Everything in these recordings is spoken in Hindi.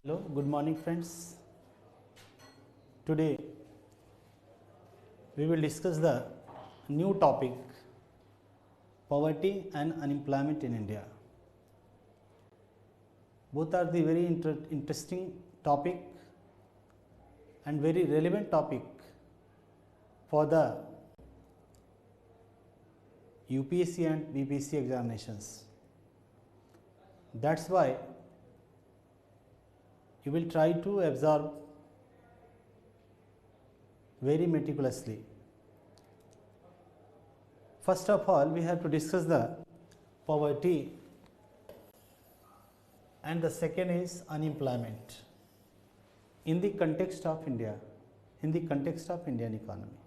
Hello, good morning friends. Today we will discuss the new topic, poverty and unemployment in India. Both are the very interesting topic and very relevant topic for the UPSC and BPSC examinations. That's why you will try to absorb very meticulously. First of all, we have to discuss the poverty, and the second is unemployment in the context of India, in the context of Indian economy.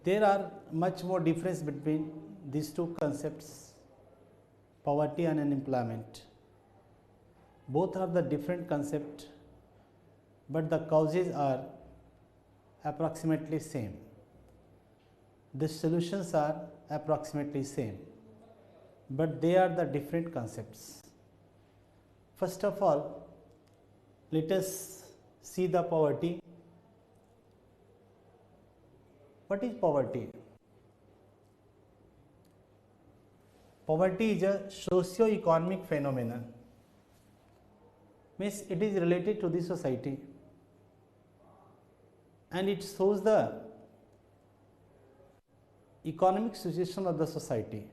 There are much more difference between these two concepts, poverty and unemployment. Both are the different concept, but the causes are approximately same. The solutions are approximately same, but they are the different concepts. First of all, let us see the poverty. What is poverty? Poverty is a socio-economic phenomenon. Means it is related to the society and it shows the economic situation of the society.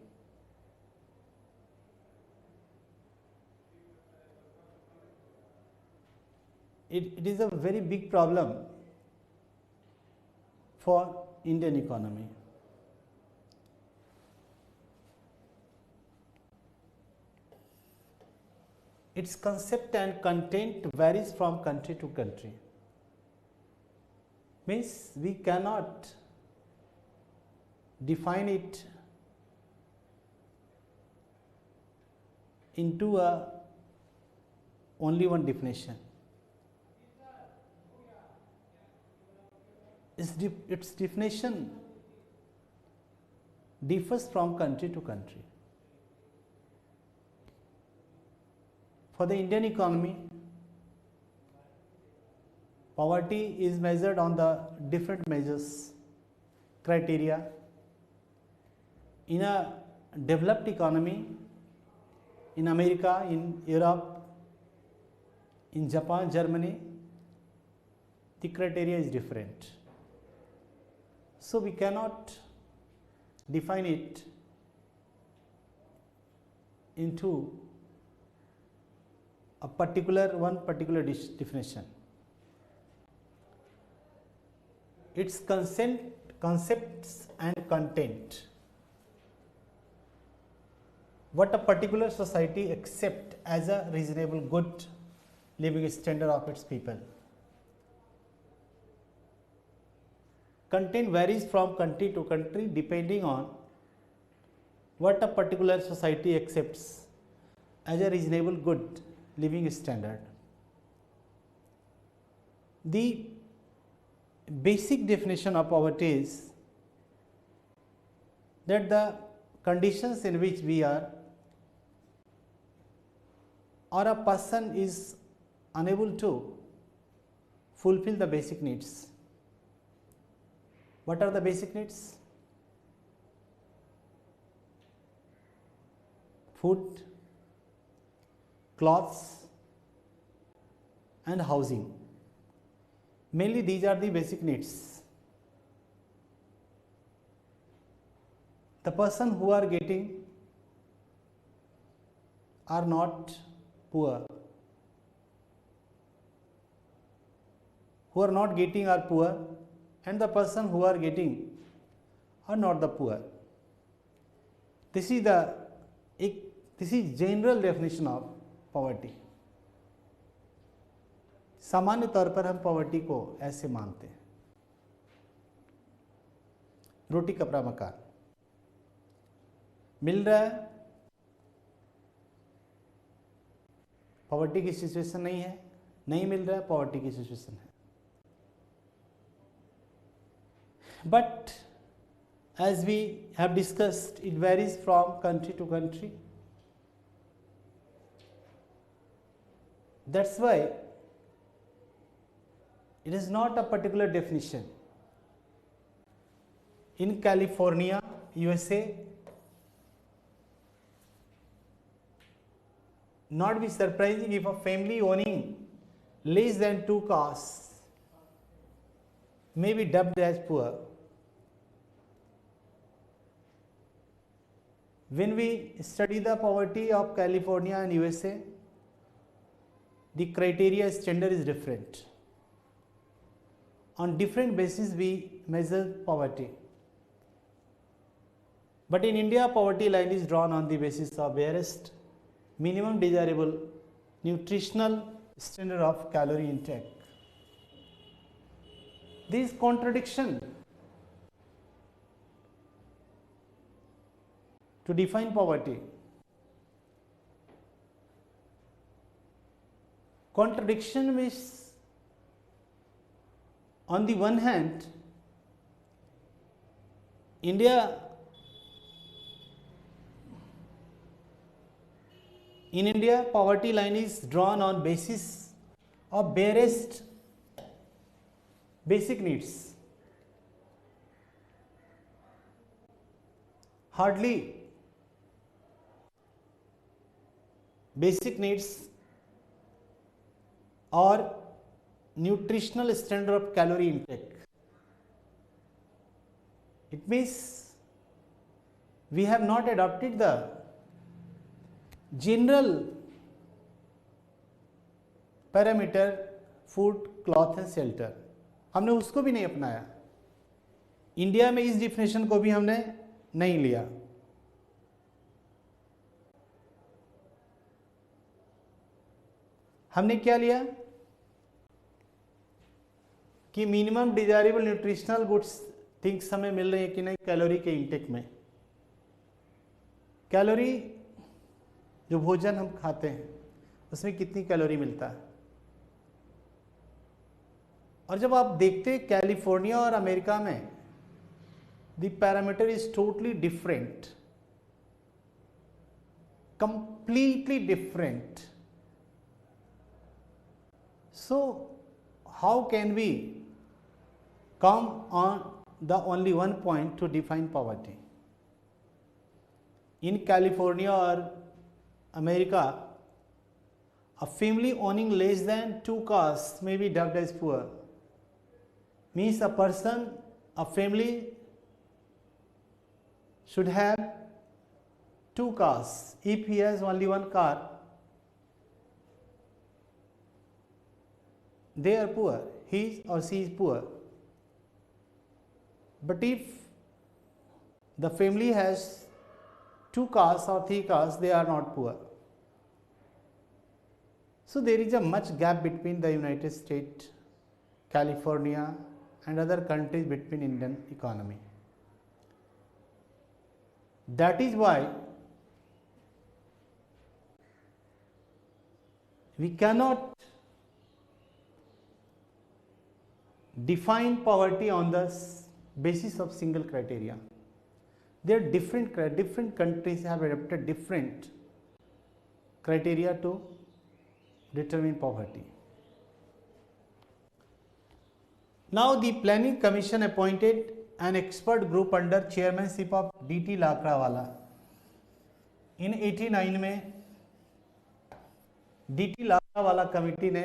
It is a very big problem for Indian economy. Its concept and content varies from country to country. Means we cannot define it into only one definition. Its definition differs from country to country. For the Indian economy, poverty is measured on the different measures, criteria. In a developed economy, in America, in Europe, in Japan, Germany, the criteria is different. So we cannot define it into a one particular definition. Its concepts and content. What a particular society accepts as a reasonable good living standard of its people. Content varies from country to country depending on what a particular society accepts as a reasonable good living standard. The basic definition of poverty is that the conditions in which we are or a person is unable to fulfill the basic needs. What are the basic needs? Food, clothes and housing. Mainly these are the basic needs. The person who are getting are not poor. Who are not getting are poor, and the person who are getting are not the poor. This is general definition of poverty. सामान्य तौर पर हम पॉवर्टी को ऐसे मानते हैं, रोटी कपड़ा मकान मिल रहा है, पॉवर्टी की सिचुएशन नहीं है, नहीं मिल रहा है, पॉवर्टी की सिचुएशन है. But as we have discussed, it varies from country to country. That's why it is not a particular definition. In California, USA, not be surprising if a family owning less than 2 cars may be dubbed as poor. When we study the poverty of California and USA, the criteria standard is different. On different basis we measure poverty. But in India, poverty line is drawn on the basis of barest minimum desirable nutritional standard of calorie intake. This contradiction to define poverty. Contradiction means, on the one hand, in India, poverty line is drawn on basis of barest basic needs. Hardly basic needs or nutritional standard of calorie intake. It means we have not adopted the general parameter food, cloth and shelter, हमने उसको भी नहीं अपनाया. इंडिया में इस डिफिनेशन को भी हमने नहीं लिया. हमने क्या लिया कि minimum desirable nutritional goods things हमें मिल रही है कि नहीं कैलोरी के इंटेक में. कैलोरी जो भोजन हम खाते हैं उसमें कितनी कैलोरी मिलता है. और जब आप देखते हैं कैलिफोर्निया और अमेरिका में the parameter is totally different, completely different. So how can we come on the only one point to define poverty? In California or America, a family owning less than 2 cars may be dubbed as poor. Means a family should have 2 cars. If he has only 1 car, they are poor. He or she is poor. But if the family has 2 cars or 3 cars, they are not poor. So there is a much gap between the United States, California and other countries between Indian economy. That is why we cannot define poverty on the basis of single criteria. There are different countries have adopted different criteria to determine poverty. Now the Planning Commission appointed an expert group under chairmanship of D.T. Lakrawala. In 89 में D.T. Lakrawala कमेटी ने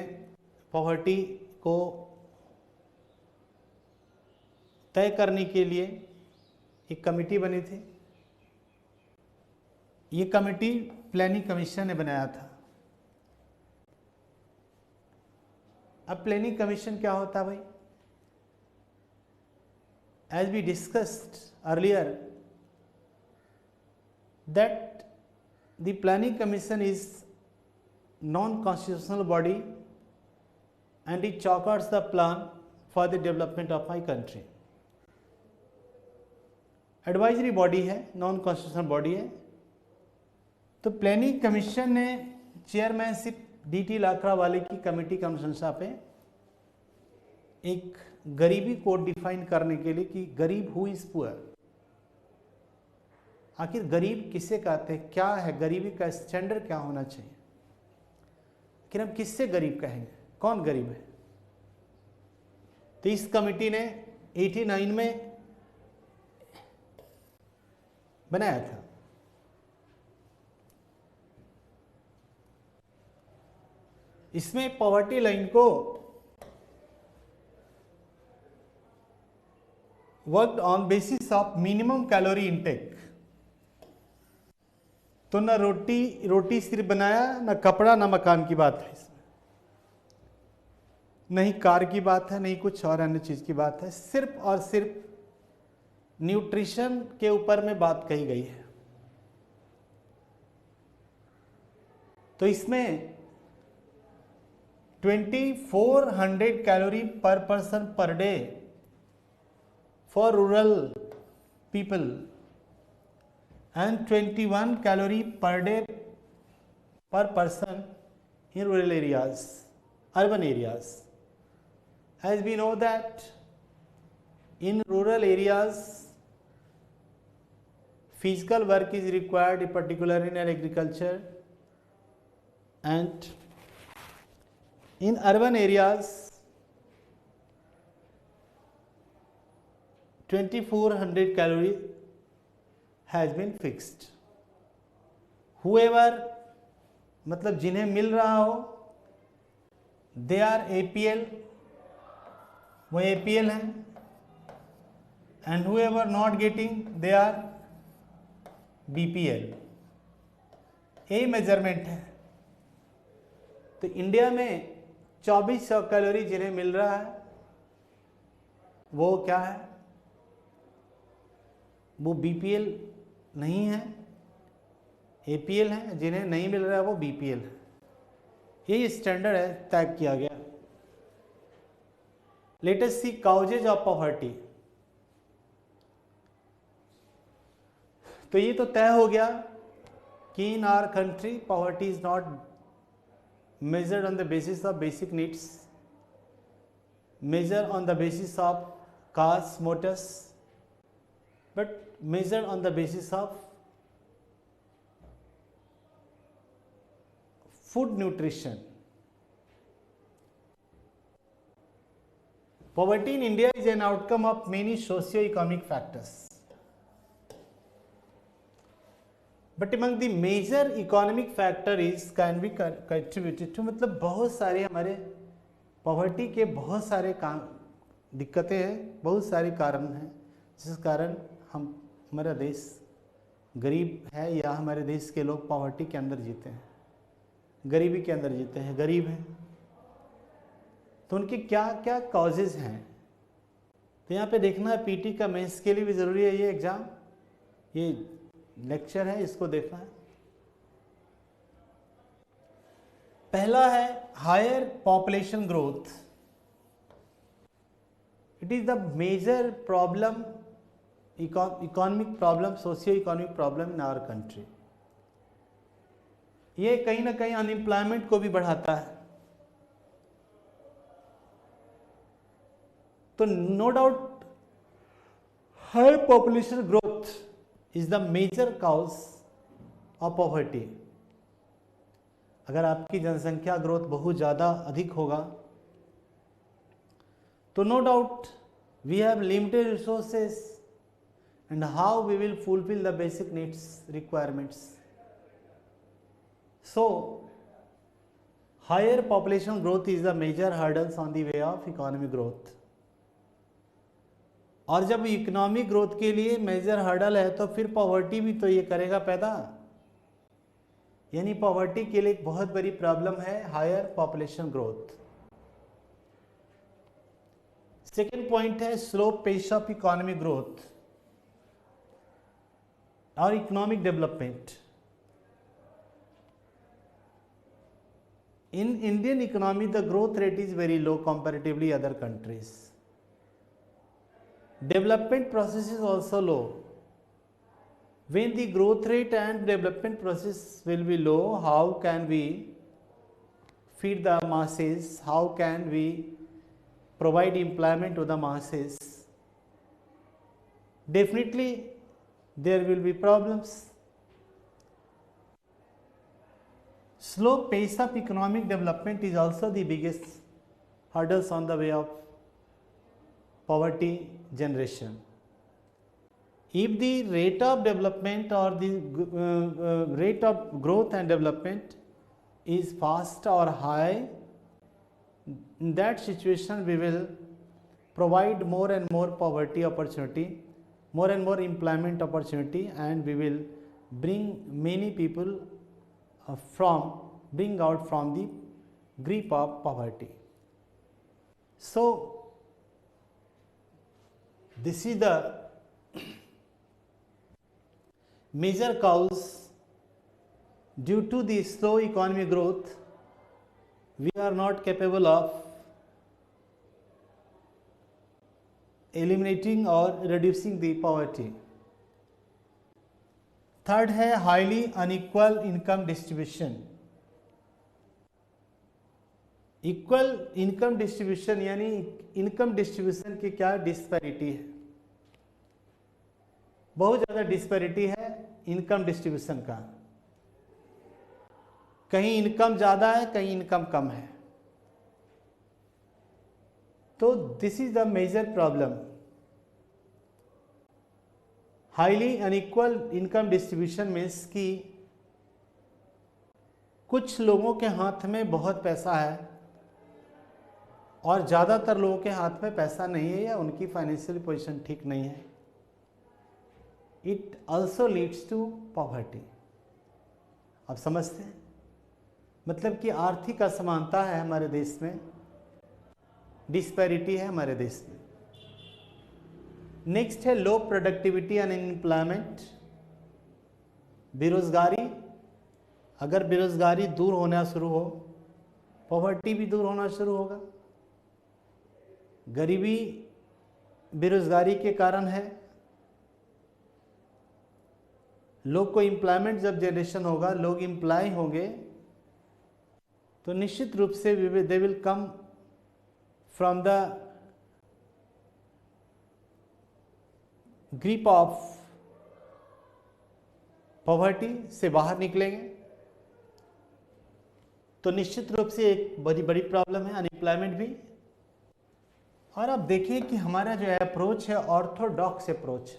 पॉवर्टी को तय करने के लिए एक कमेटी बनी थी. ये कमेटी प्लानिंग कमीशन ने बनाया था. अब प्लानिंग कमीशन क्या होता है भाई? As we discussed earlier that the planning commission is non constitutional body and it chalks the plan for the development of my country. Advisory body है, नॉन कॉन्स्टिट्यूशनल बॉडी है. तो प्लानिंग कमीशन ने चेयरमैनशिप D.T. लाकरावाले की कमेटी की अनुशंसा पे एक गरीबी कोड डिफाइन करने के लिए कि गरीब हु इज पुअर, आखिर गरीब किसे कहते हैं, क्या है गरीबी का स्टैंडर्ड क्या होना चाहिए. आखिर हम किससे गरीब कहेंगे, कौन गरीब है? तो इस कमिटी ने 89 में बनाया था। इसमें पॉवर्टी लाइन को worked on basis of minimum calorie intake. तो ना रोटी सिर्फ बनाया, ना कपड़ा, ना मकान की बात है इसमें, नहीं कार की बात है, नहीं कुछ और अन्य चीज की बात है, सिर्फ और सिर्फ न्यूट्रिशन के ऊपर में बात कही गई है। तो इसमें 2400 कैलोरी पर person per day for rural people and 21 calorie per day per person in rural areas, urban areas. As we know that in rural areas physical work is required, particularly in agriculture, and in urban areas 2400 calorie has been fixed. Whoever, मतलब जिन्हें मिल रहा हो, they are APL, वो APL हैं, and whoever not getting, they are BPL. यही मेजरमेंट है। तो इंडिया में 2400 कैलोरी जिन्हें मिल रहा है वो क्या है? वो BPL नहीं है, APL है। जिन्हें नहीं मिल रहा है वो BPL है। यही स्टैंडर्ड है, तय किया गया। Let us see causes of poverty. तो ये तो तय हो गया कि in our country poverty is not measured on the basis of basic needs, measured on the basis of caste motus, but measured on the basis of food nutrition. Poverty in India is an outcome of many socio-economic factors, but among the major economic factor is can be contributed to, मतलब बहुत सारे हमारे पॉवर्टी के बहुत सारे काम दिक्कतें हैं, बहुत सारे कारण हैं जिस कारण हमारा देश गरीब है या हमारे देश के लोग पॉवर्टी के अंदर जीते हैं, गरीबी के अंदर जीते हैं, गरीब हैं। तो उनके क्या क्या कॉजेज हैं, तो यहाँ पे देखना है। पीटी का मेंस के लिए भी ज़रूरी है ये एग्ज़ाम, ये लेक्चर है, इसको देखना है। पहला है higher population growth. It is the major problem, economic problem, socio economic problem in our country. ये कहीं ना कहीं अनएम्प्लॉयमेंट को भी बढ़ाता है। तो no doubt high population growth is the major cause of poverty. अगर आपकी जनसंख्या ग्रोथ बहुत ज़्यादा अधिक होगा तो no doubt we have limited resources and how we will fulfil the basic needs requirements. So higher population growth is the major hurdles on the way of economic growth. और जब इकोनॉमिक ग्रोथ के लिए मेजर हर्डल है तो फिर पॉवर्टी भी तो ये करेगा पैदा, यानी पॉवर्टी के लिए एक बहुत बड़ी प्रॉब्लम है higher population growth. Second point है slow pace of economic growth और economic development. In Indian economy the growth rate is very low comparatively other countries. Development process is also low. When the growth rate and development process will be low, how can we feed the masses? How can we provide employment to the masses? Definitely there will be problems. Slow pace of economic development is also the biggest hurdles on the way of poverty generation. If the rate of development or the rate of growth and development is fast or high, in that situation we will provide more and more poverty opportunity, more and more employment opportunity, and we will bring many people bring out from the grip of poverty. So this is the major cause. Due to the slow economic growth, we are not capable of eliminating or reducing the poverty. Third है highly unequal income distribution. Equal income distribution यानी इनकम डिस्ट्रीब्यूशन की क्या डिस्पैरिटी है, बहुत ज़्यादा डिस्पैरिटी है इनकम डिस्ट्रीब्यूशन का. कहीं इनकम ज़्यादा है, कहीं इनकम कम है. तो this is the major problem. Highly unequal income distribution means कि कुछ लोगों के हाथ में बहुत पैसा है और ज़्यादातर लोगों के हाथ में पैसा नहीं है या उनकी फाइनेंशियल पोजीशन ठीक नहीं है. It also leads to poverty. आप समझते हैं, मतलब कि आर्थिक असमानता है हमारे देश में, डिस्पैरिटी है हमारे देश में. नेक्स्ट है लो प्रोडक्टिविटी एंड अनएम्प्लॉयमेंट. बेरोजगारी. अगर बेरोजगारी दूर होना शुरू हो, पॉवर्टी भी दूर होना शुरू होगा. गरीबी बेरोजगारी के कारण है. लोग को एम्प्लॉयमेंट जब जनरेशन होगा, लोग एम्प्लॉय होंगे, तो निश्चित रूप से they will come from the grip of poverty, से बाहर निकलेंगे. तो निश्चित रूप से एक बड़ी बड़ी प्रॉब्लम है अनएम्प्लॉयमेंट भी. और अब देखें कि हमारा जो अप्रोच है ऑर्थोडॉक्स अप्रोच,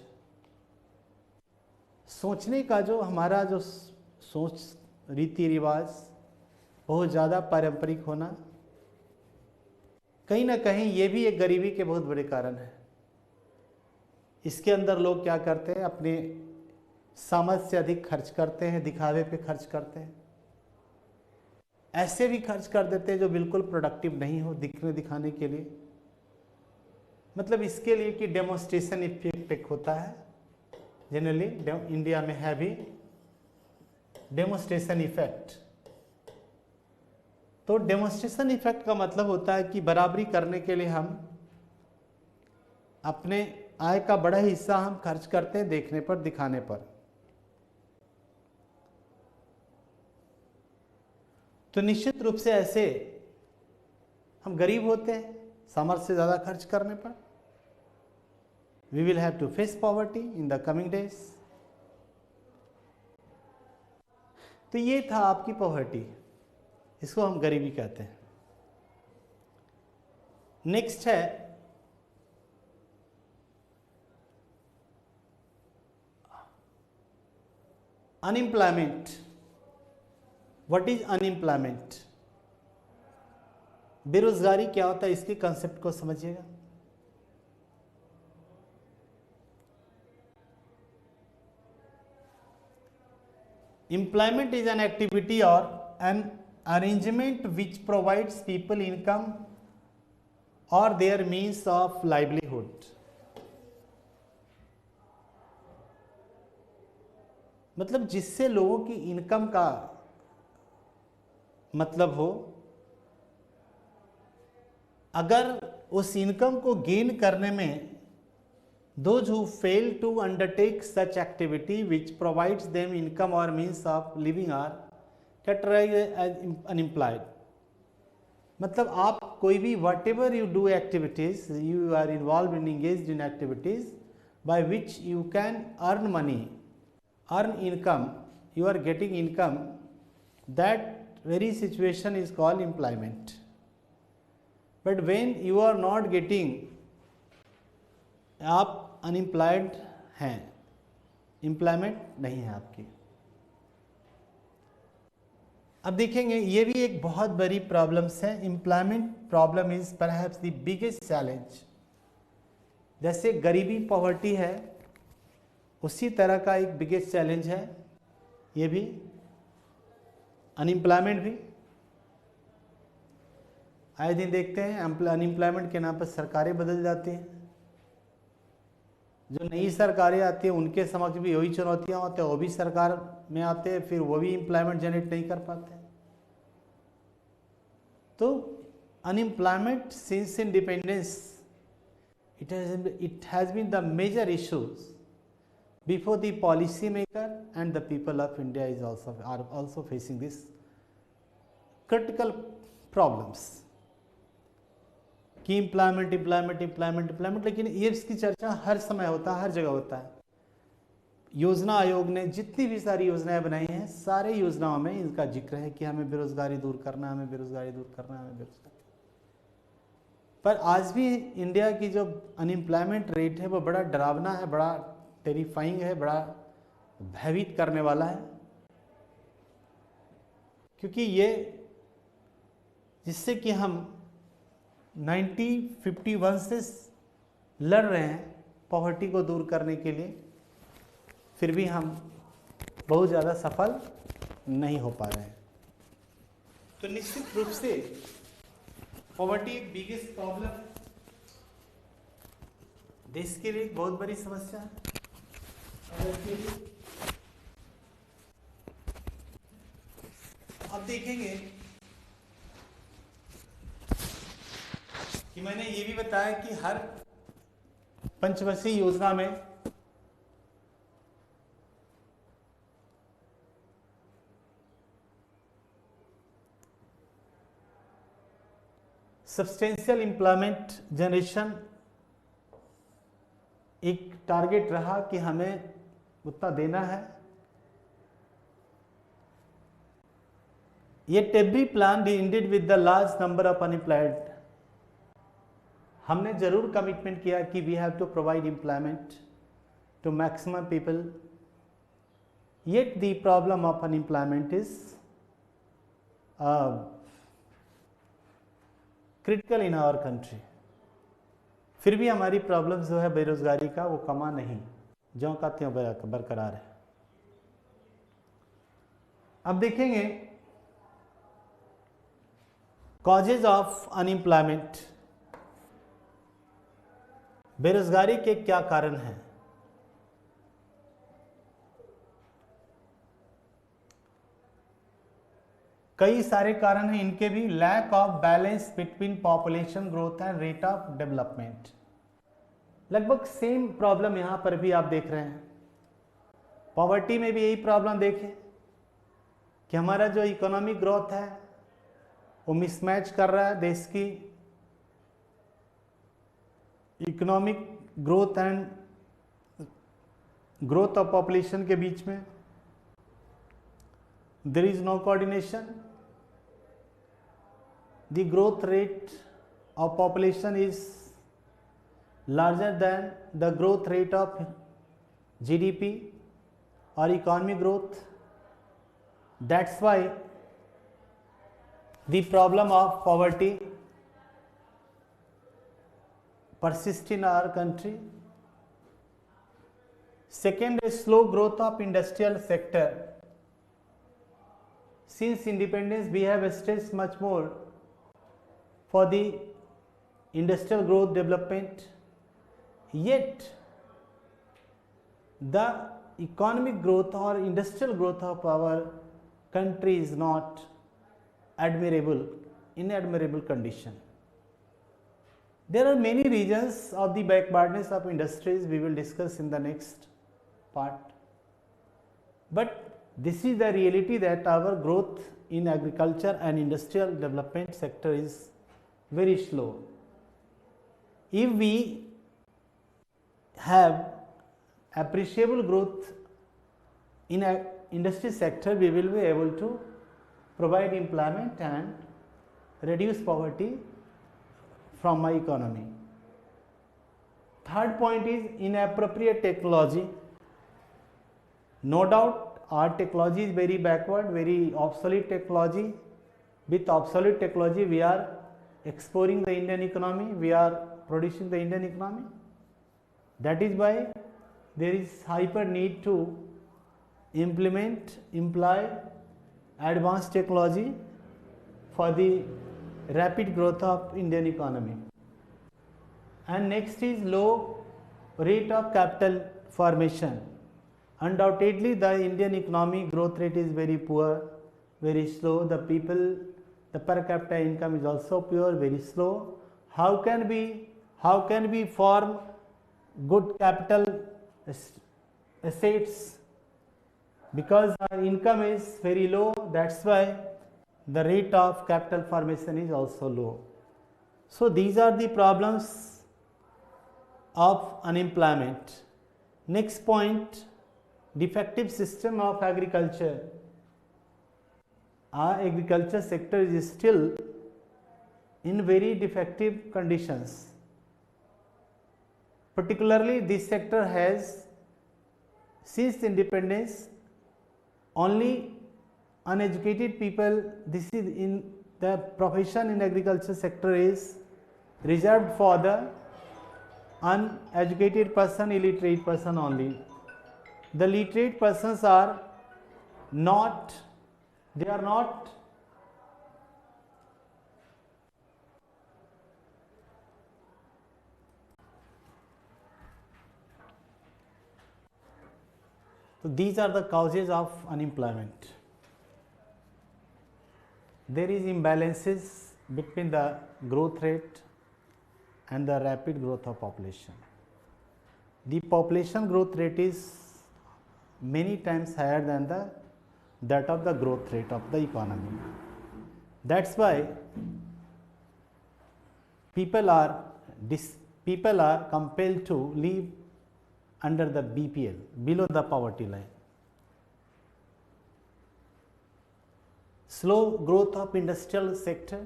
सोचने का जो हमारा जो सोच रीति रिवाज बहुत ज़्यादा पारंपरिक होना, कहीं ना कहीं ये भी एक गरीबी के बहुत बड़े कारण है. इसके अंदर लोग क्या करते हैं, अपने सामर्थ्य से अधिक खर्च करते हैं, दिखावे पे खर्च करते हैं. ऐसे भी खर्च कर देते हैं जो बिल्कुल प्रोडक्टिव नहीं हो, दिखाने के लिए. मतलब इसके लिए कि डेमोन्स्ट्रेशन इफेक्ट एक होता है, जनरली इंडिया में है भी डेमोन्स्ट्रेशन इफेक्ट. तो डेमोन्स्ट्रेशन इफेक्ट का मतलब होता है कि बराबरी करने के लिए हम अपने आय का बड़ा हिस्सा हम खर्च करते हैं देखने पर, दिखाने पर. तो निश्चित रूप से ऐसे हम गरीब होते हैं सामर्थ्य से ज़्यादा खर्च करने पर. We will have to face poverty in the coming days. तो ये था आपकी पॉवर्टी, इसको हम गरीबी कहते हैं. नेक्स्ट है अनएम्प्लॉयमेंट. What is unemployment? बेरोजगारी क्या होता है, इसके कंसेप्ट को समझिएगा. Employment is an activity or an arrangement which provides people income or their means of livelihood. मतलब जिससे लोगों की इनकम का मतलब हो. अगर उस इनकम को गेन करने में those who fail to undertake such activity which provides them income or means of living are categorized as unemployed. मतलब आप कोई भी whatever you do activities, you are involved in engaged in activities by which you can earn money, earn income, you are getting income, that very situation is called employment. But when you are not getting, आप अनएम्प्लॉयड हैं, एम्प्लॉयमेंट नहीं है आपकी। अब देखेंगे ये भी एक बहुत बड़ी प्रॉब्लम्स है। Employment problem is perhaps the biggest challenge. जैसे गरीबी पॉवर्टी है, उसी तरह का एक बिगेस्ट चैलेंज है ये भी, अनएम्प्लॉयमेंट भी। आए दिन देखते हैं अनएम्प्लॉयमेंट के नाम पर सरकारें बदल जाती हैं, जो नई सरकारें आती हैं उनके समक्ष भी वही चुनौतियां होती हैं, वो भी सरकार में आते हैं, फिर वो भी एम्प्लॉयमेंट जनरेट नहीं कर पाते। तो unemployment since independence it has been the major issues before the policy maker and the people of India are also facing this critical problems कि एम्प्लॉयमेंट, लेकिन ये इसकी चर्चा हर समय होता है, हर जगह होता है। योजना आयोग ने जितनी भी सारी योजनाएं बनाई हैं, सारे योजनाओं में इनका जिक्र है कि हमें बेरोजगारी दूर करना, हमें बेरोजगारी दूर करना, हमें बेरोजगारी। पर आज भी इंडिया की जो अनएम्प्लॉयमेंट रेट है वो बड़ा डरावना है, बड़ा टेरिफाइंग है, बड़ा भयभीत करने वाला है। क्योंकि ये जिससे कि हम 1951 से लड़ रहे हैं पॉवर्टी को दूर करने के लिए, फिर भी हम बहुत ज़्यादा सफल नहीं हो पा रहे हैं। तो निश्चित रूप से पॉवर्टी एक बिगेस्ट प्रॉब्लम है, देश के लिए एक बहुत बड़ी समस्या है। अब देखेंगे कि मैंने ये भी बताया कि हर पंचवर्षीय योजना में सब्सटेंशियल एम्प्लॉयमेंट जनरेशन एक टारगेट रहा कि हमें उतना देना है। Yet every plan ended with the large number of unemployed. हमने जरूर कमिटमेंट किया कि we have to provide employment to maximum people, yet the problem of unemployment is critical in our country. फिर भी हमारी प्रॉब्लम जो है बेरोजगारी का, वो कमा नहीं, ज्यों का त्यों बरकरार है। अब देखेंगे कॉजेज ऑफ अनएम्प्लॉयमेंट, बेरोजगारी के क्या कारण हैं। कई सारे कारण हैं इनके भी। Lack of balance between population growth and rate of development, लगभग सेम प्रॉब्लम यहां पर भी आप देख रहे हैं। पॉवर्टी में भी यही प्रॉब्लम देखें कि हमारा जो इकोनॉमिक ग्रोथ है वो मिसमैच कर रहा है देश की economic growth and growth of population के बीच में। There is no coordination. The growth rate of population is larger than the growth rate of GDP or economic growth. That's why the problem of poverty persists in our country. Second is slow growth of industrial sector. Since independence we have stressed much more for the industrial growth development, yet the economic growth or industrial growth of our country is not admirable, in admirable condition. There are many reasons of the backwardness of industries we will discuss in the next part, but this is the reality that our growth in agriculture and industrial development sector is very slow. If we have appreciable growth in a industry sector, we will be able to provide employment and reduce poverty from my economy. Third point is inappropriate technology. No doubt our technology is very backward, very obsolete technology. With obsolete technology we are exploring the Indian economy, we are producing the Indian economy. That is why there is hyper need to employ advanced technology for the rapid growth of Indian economy. And next is low rate of capital formation. Undoubtedly the Indian economy growth rate is very poor, very slow. The per capita income is also poor, very slow. How can we form good capital assets? Because our income is very low, that's why the rate of capital formation is also low. So these are the problems of unemployment. Next point, defective system of agriculture. Our agriculture sector is still in very defective conditions. Particularly this sector has, since independence, only uneducated people, this is in the profession in agriculture sector is reserved for the uneducated person, illiterate person only. The literate persons are not, they are not so these are the causes of unemployment. There is imbalances between the growth rate and the rapid growth of population. The population growth rate is many times higher than that of the growth rate of the economy. That's why people are compelled to live under the BPL, below the poverty line. Slow growth of industrial sector,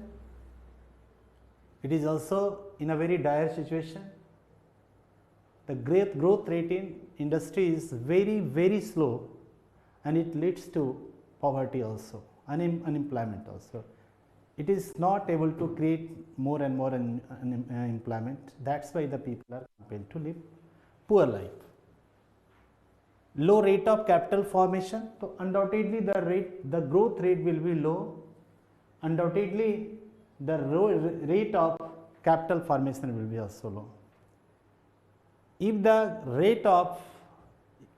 it is also in a very dire situation. The growth rate in industry is very slow, and it leads to poverty also, unemployment also. It is not able to create more and more employment. That's why the people are compelled to live poor life. Low rate of capital formation, so undoubtedly the growth rate will be low. Undoubtedly the rate of capital formation will be also low. If the rate of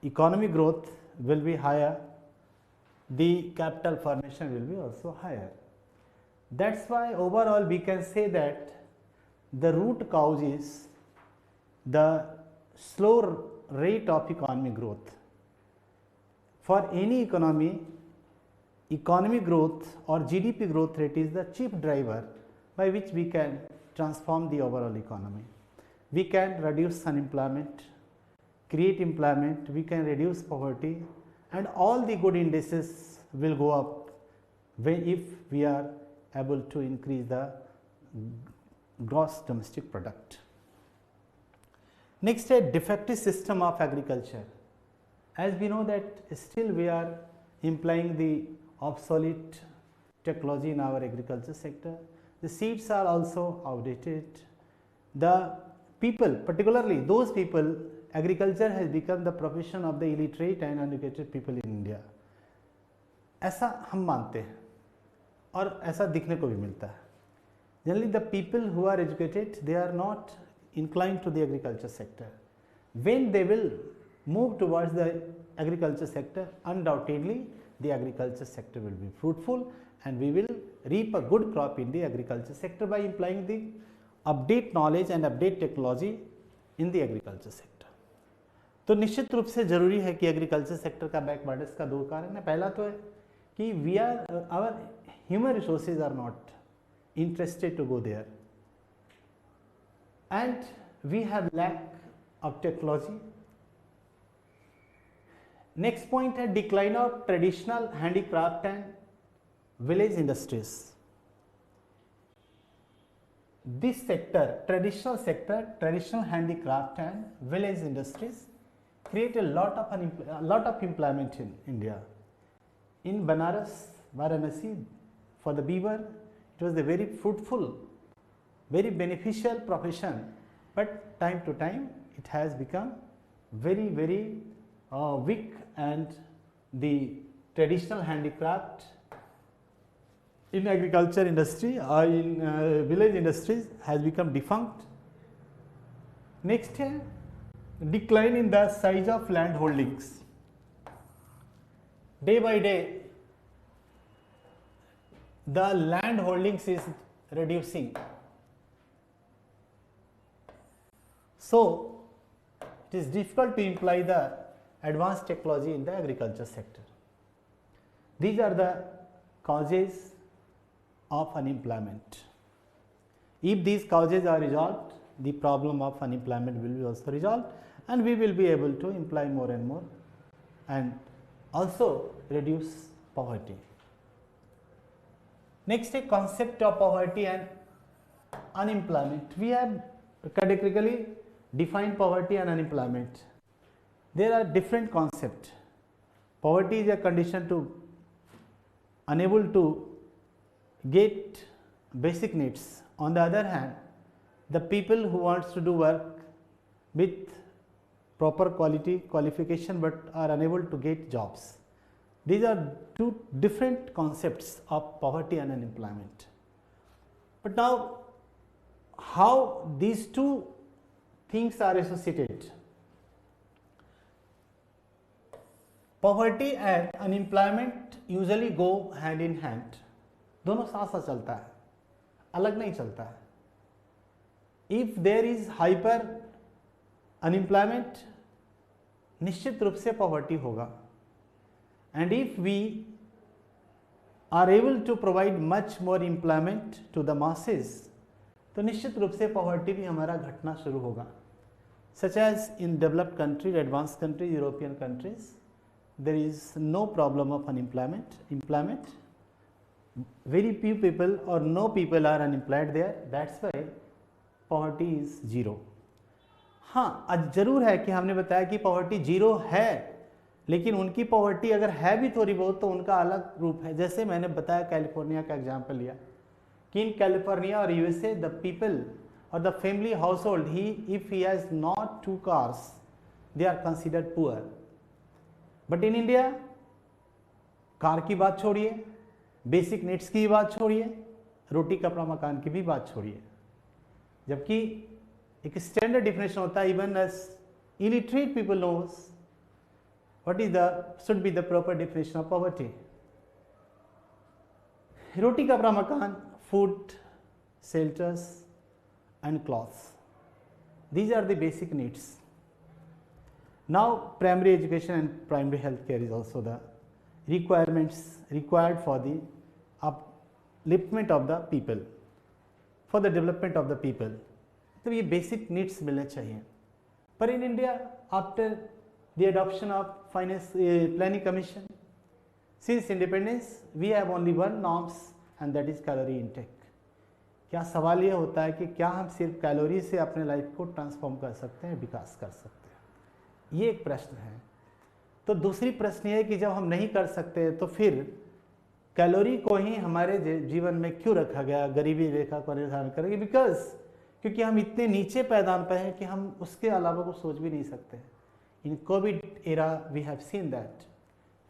economic growth will be higher, the capital formation will be also higher. That's why overall we can say that the root cause is the slow rate of economic growth. For any economy, economic growth or GDP growth rate is the chief driver by which we can transform the overall economy. We can reduce unemployment, create employment, we can reduce poverty, and all the good indices will go up if we are able to increase the gross domestic product. Next, a defective system of agriculture. As we know that still we are employing the obsolete technology in our agriculture sector. The seeds are also outdated. The people, particularly those people, agriculture has become the profession of the illiterate and uneducated people in India. ऐसा हम मानते हैं और ऐसा दिखने को भी मिलता है. Generally the people who are educated, they are not inclined to the agriculture sector. When they will move towards the agriculture sector, undoubtedly the agriculture sector will be fruitful and we will reap a good crop in the agriculture sector by implying the update knowledge and update technology in the agriculture sector. तो निश्चित रूप से जरूरी है कि एग्रीकल्चर सेक्टर का बैकवर्ड्स का दो कारण है. पहला तो है कि we are our human resources are not interested to go there and we have lack of technology. Next point है decline of traditional handicraft and village industries. This sector, traditional handicraft and village industries create a lot of employment in India. In Banaras, Varanasi, for the weaver, it was a very fruitful, very beneficial profession, but time to time it has become very weak, and the traditional handicraft in agriculture industry or in village industries has become defunct. Next है decline in the size of land holdings. Day by day the land holdings is reducing. So it is difficult to employ the advanced technology in the agriculture sector. These are the causes of unemployment. If these causes are resolved, the problem of unemployment will be also resolved, and we will be able to employ more and more and also reduce poverty. Next, a concept of poverty and unemployment. We have categorically defined poverty and unemployment. There are different concepts. Poverty is a condition to unable to get basic needs. On the other hand, the people who wants to do work with proper qualification but are unable to get jobs. These are two different concepts of poverty and unemployment. But now, how these two things are associated? Poverty and unemployment usually go hand in hand. दोनों साथ साथ चलता है, अलग नहीं चलता है. If there is hyper unemployment, निश्चित रूप से poverty होगा. And if we are able to provide much more employment to the masses, तो निश्चित रूप से poverty भी हमारा घटना शुरू होगा. Such as in developed countries, advanced countries, European countries, there is no problem of employment. Very few people or no people are unemployed there. That's why poverty is zero. हाँ, आज जरूर है कि हमने बताया कि poverty जीरो है, लेकिन उनकी poverty अगर है भी थोड़ी बहुत तो उनका अलग रूप है. जैसे मैंने बताया कैलिफोर्निया का एग्जाम्पल लिया कि इन कैलिफोर्निया और USA the people or the family household, if he has not 2 cars, they are considered poor. But in India, car की बात छोड़िए, बेसिक नीड्स की बात छोड़िए, रोटी कपड़ा मकान की भी बात छोड़िए, जबकि एक स्टैंडर्ड डिफिनेशन होता है. Even as illiterate people knows what is the should be the proper definition of poverty. रोटी कपड़ा मकान, food, shelters and clothes, these are the basic needs. Now primary education and primary health care is also the requirements required for the upliftment of the people, for the development of the people. तो ये basic needs मिलने चाहिए. पर in India, after the adoption of planning commission, since independence, we have only one norms and that is calorie intake. क्या सवाल ये होता है कि क्या हम सिर्फ कैलोरी से अपने लाइफ को ट्रांसफॉर्म कर सकते हैं, विकास कर सकते हैं? ये एक प्रश्न है. तो दूसरी प्रश्न ये है कि जब हम नहीं कर सकते तो फिर कैलोरी को ही हमारे जीवन में क्यों रखा गया, गरीबी रेखा को निर्धारण करेंगे? बिकॉज क्योंकि हम इतने नीचे पैदान पे हैं कि हम उसके अलावा को सोच भी नहीं सकते. In covid era we have seen that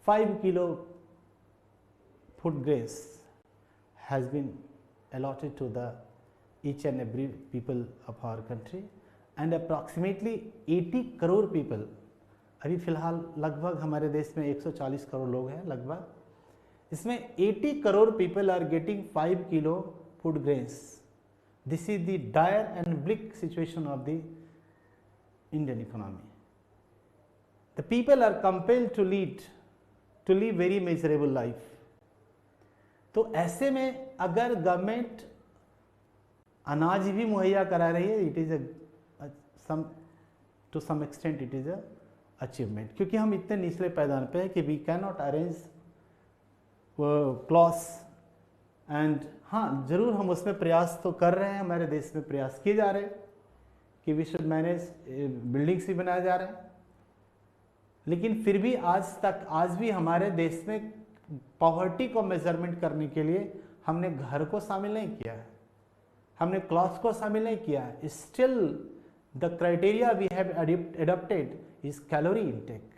5 kilo food grains has been allotted to the each and every people of our country, and approximately 80 crore people, अभी फ़िलहाल लगभग हमारे देश में 140 करोड़ लोग हैं लगभग, इसमें 80 crore people are getting 5 kilo food grains. This is the dire and bleak situation of the Indian economy. The people are compelled to live very miserable life. तो ऐसे में अगर गवर्नमेंट अनाज भी मुहैया करा रही है, it is to some extent it is a achievement, क्योंकि हम इतने निचले पैदान पे हैं कि we can not arrange clothes and हाँ, ज़रूर हम उसमें प्रयास तो कर रहे हैं, हमारे देश में प्रयास किए जा रहे हैं कि वी शुड मैनेज, बिल्डिंग्स भी बनाए जा रहे हैं, लेकिन फिर भी आज भी हमारे देश में पॉवर्टी को मेजरमेंट करने के लिए हमने घर को शामिल नहीं किया है, हमने क्लास को शामिल नहीं किया है. Still the criteria we have adopted is calorie intake.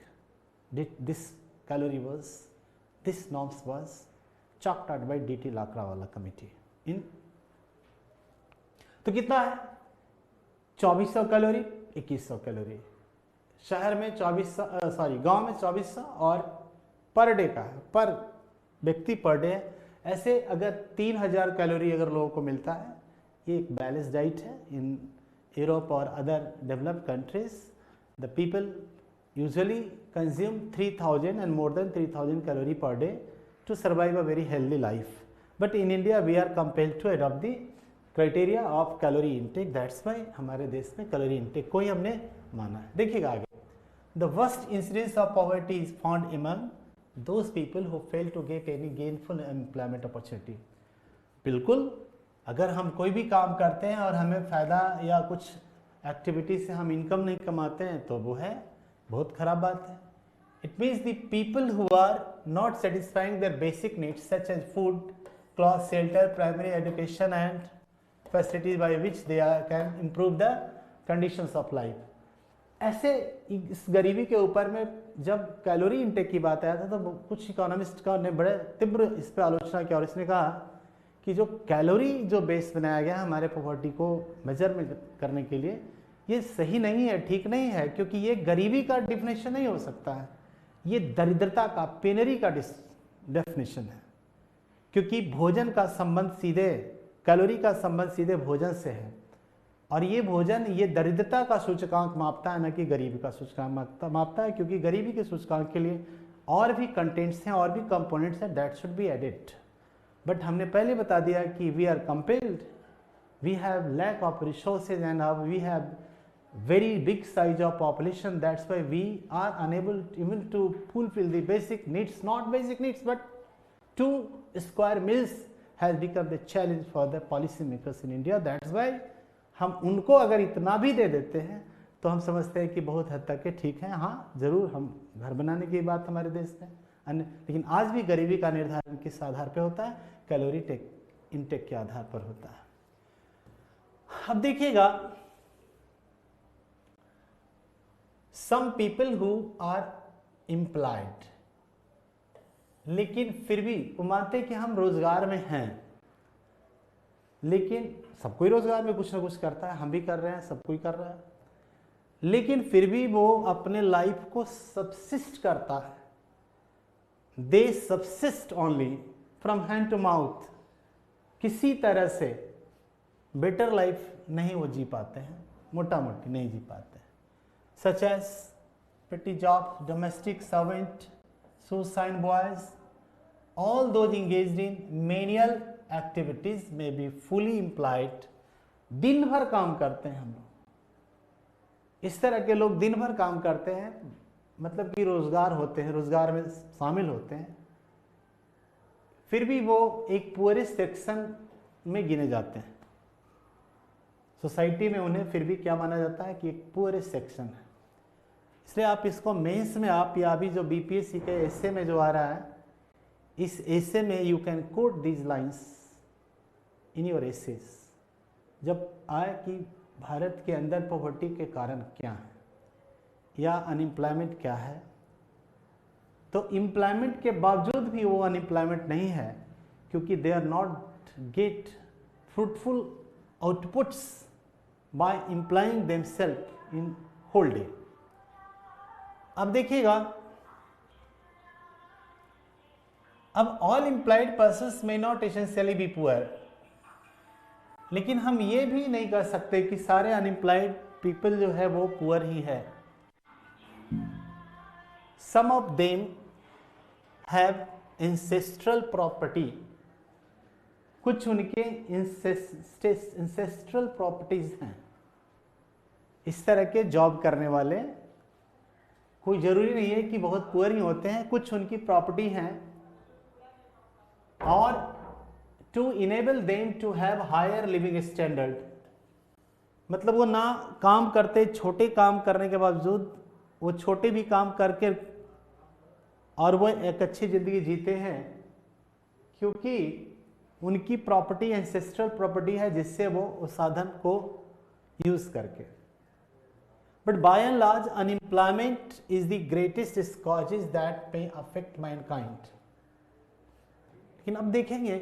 This norms was chalked out by DT Lakrawala committee in. तो कितना है? 2400 कैलोरी, 2100 कैलोरी. शहर में 2400, गांव में 2400 और पर डे का है, पर व्यक्ति पर डे है. ऐसे अगर 3000 कैलोरी अगर लोगों को मिलता है, ये एक बैलेंस डाइट है. इन यूरोप और other developed countries the people usually consume 3000 and more than 3000 calorie per day to survive a very healthy life. But in India we are compelled to adopt the criteria of calorie intake. That's why हमारे देश में calorie intake को ही हमने माना है. देखिएगा आगे. The worst incidence of poverty is found among those people who fail to get any gainful employment opportunity. बिल्कुल, अगर हम कोई भी काम करते हैं और हमें फ़ायदा या कुछ एक्टिविटी से हम इनकम नहीं कमाते हैं तो वो है बहुत खराब बात है. It means the people who are not satisfying their basic needs such as food, cloth, shelter, primary education and facilities by which they can improve the conditions of life. ऐसे इस गरीबी के ऊपर में जब कैलोरी इंटेक की बात आया था तो कुछ इकोनॉमिस्ट का ने बड़े तीव्र इस पर आलोचना की और इसने कहा कि जो कैलोरी जो बेस बनाया गया हमारे पॉवर्टी को मेजरमेंट करने के लिए, ये सही नहीं है, ठीक नहीं है, क्योंकि ये गरीबी का डिफिनेशन नहीं हो सकता है, ये दरिद्रता का, पेनरी का डेफिनेशन है. क्योंकि भोजन का संबंध सीधे, कैलोरी का संबंध सीधे भोजन से है, और ये भोजन ये दरिद्रता का सूचकांक मापता है, न कि गरीबी का सूचकांक मापता है. क्योंकि गरीबी के सूचकांक के लिए और भी कंटेंट्स हैं, और भी कंपोनेंट्स हैं, that should be added. But हमने पहले बता दिया कि we are compelled, we have lack of resources and we have very big size of population. That's why we are unable even to fulfill the basic needs, not basic needs, but 2 square meals has become the challenge for the policy makers in India. That's why हम उनको अगर इतना भी दे देते हैं तो हम समझते हैं कि बहुत हद तक के ठीक है. हाँ, ज़रूर हम घर बनाने की बात हमारे देश में अन्य, लेकिन आज भी गरीबी का निर्धारण किस आधार पर होता है? कैलोरी इंटेक के आधार पर होता है. अब देखिएगा, some people who are employed, लेकिन फिर भी वो मानते हैं कि हम रोजगार में हैं, लेकिन सब कोई रोजगार में कुछ ना कुछ करता है, हम भी कर रहे हैं, सब कोई कर रहा है, लेकिन फिर भी वो अपने लाइफ को सबसिस्ट करता है. They subsist only from hand to mouth. किसी तरह से बेटर लाइफ नहीं वो जी पाते हैं, मोटा मोटी नहीं जी पाते. Such as petty jobs, domestic servant, shoeshine boys, all those engaged in menial activities may be fully employed. दिन भर काम करते हैं हम लोग. इस तरह के लोग दिन भर काम करते हैं, मतलब कि रोजगार होते हैं, रोजगार में शामिल होते हैं, फिर भी वो एक पुअरेस्ट सेक्शन में गिने जाते हैं. सोसाइटी में उन्हें फिर भी क्या माना जाता है कि एक पुअरेस्ट सेक्शन है. इसलिए आप इसको मेंस में आप या अभी जो बीपीएससी के एसे में जो आ रहा है, इस एसे में you can quote these lines in your essays. जब आए कि भारत के अंदर पॉवर्टी के कारण क्या है या अनएम्प्लॉयमेंट क्या है, तो एम्प्लॉयमेंट के बावजूद भी वो अनएम्प्लॉयमेंट नहीं है, क्योंकि they are not get fruitful outputs by employing themself in whole day. अब देखिएगा, अब all employed persons may not essentially be poor, लेकिन हम ये भी नहीं कर सकते कि सारे अनएम्प्लॉयड पीपल जो है वो पुअर ही है. Some of them have ancestral property. कुछ उनके एंसेस्ट्रल प्रॉपर्टीज हैं. इस तरह के जॉब करने वाले कोई ज़रूरी नहीं है कि बहुत पुअर ही होते हैं, कुछ उनकी प्रॉपर्टी हैं, और to enable them to have higher living standard, मतलब वो ना काम करते, छोटे काम करने के बावजूद वो छोटे भी काम करके और वो एक अच्छी ज़िंदगी जीते हैं, क्योंकि उनकी प्रॉपर्टी एंसेस्ट्रल प्रॉपर्टी है जिससे वो उस साधन को यूज़ करके। But by and large unemployment is the greatest causes that may affect Mankind. लेकिन अब देखेंगे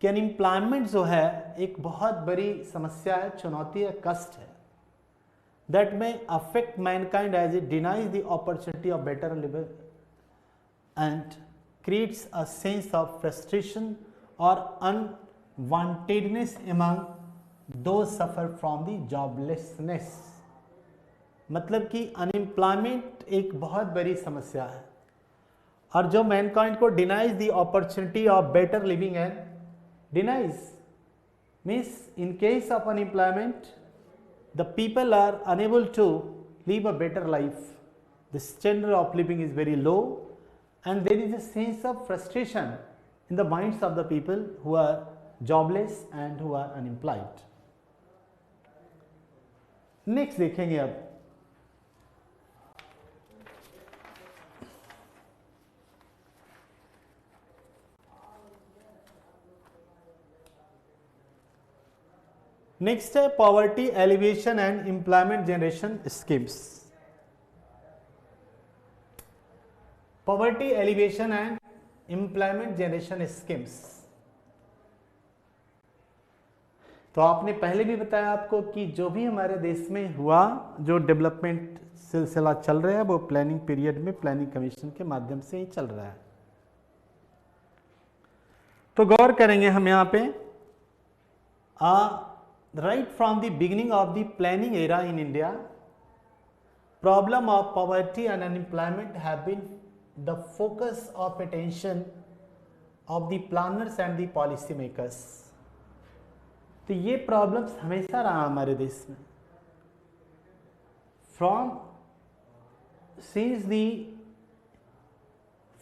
कि अनएम्प्लॉयमेंट जो है एक बहुत बड़ी समस्या है, चुनौती है, कष्ट है, that may affect mankind as it denies the opportunity of better living and creates a sense of frustration or unwantedness among those suffer from the joblessness। मतलब कि अनएम्प्लॉयमेंट एक बहुत बड़ी समस्या है, और जो मैनकाइंड को denies the opportunity of better living and denies means in case of unemployment the people are unable to live a better life, the standard of living is very low, and there is a sense of frustration in the minds of the people who are jobless and who are unemployed। Next देखेंगे अब नेक्स्ट है poverty alleviation and employment generation schemes. Poverty alleviation and employment generation schemes, तो आपने पहले भी बताया आपको कि जो भी हमारे देश में हुआ, जो डेवलपमेंट सिलसिला चल रहा है वो प्लानिंग पीरियड में प्लानिंग कमीशन के माध्यम से ही चल रहा है। तो गौर करेंगे हम यहाँ पे right from the beginning of the planning era in India, problem of poverty and unemployment have been the focus of attention of the planners and the policy makers। तो ये प्रॉब्लम्स हमेशा रहा हमारे देश में, from since the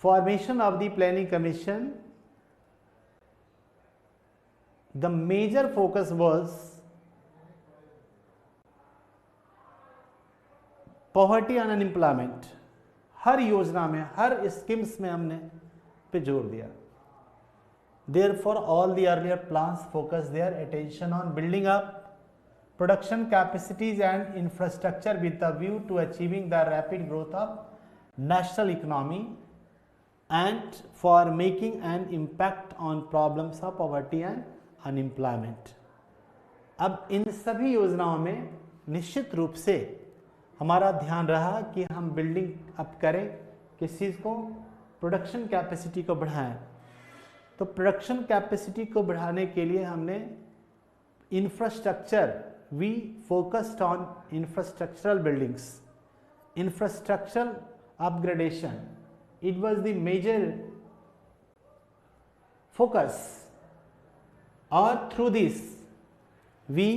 formation of the planning commission, the major focus was poverty and unemployment. हर योजना में, हर स्कीम्स में हमने पे जोर दिया। Therefore, all the earlier plans focus their attention on building up production capacities and infrastructure with a view to achieving the rapid growth of national economy and for making an impact on problems of poverty and unemployment। अब इन सभी योजनाओं में निश्चित रूप से हमारा ध्यान रहा कि हम बिल्डिंग अप करें, किस चीज़ को, प्रोडक्शन कैपेसिटी को बढ़ाएं। तो प्रोडक्शन कैपेसिटी को बढ़ाने के लिए हमने infrastructure, we focused on infrastructural buildings, infrastructural upgradation, it was the major focus, और through this we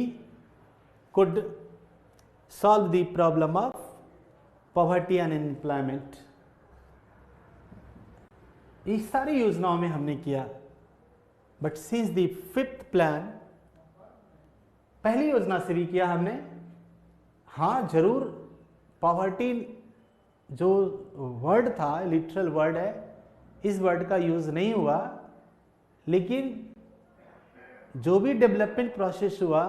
could solve the problem of poverty and unemployment। इस सारी योजनाओं में हमने किया। But since the fifth plan, पहली योजना से भी किया हमने। हाँ जरूर, पॉवर्टी जो वर्ड था, लिटरल वर्ड है, इस वर्ड का यूज नहीं हुआ, लेकिन जो भी डेवलपमेंट प्रोसेस हुआ,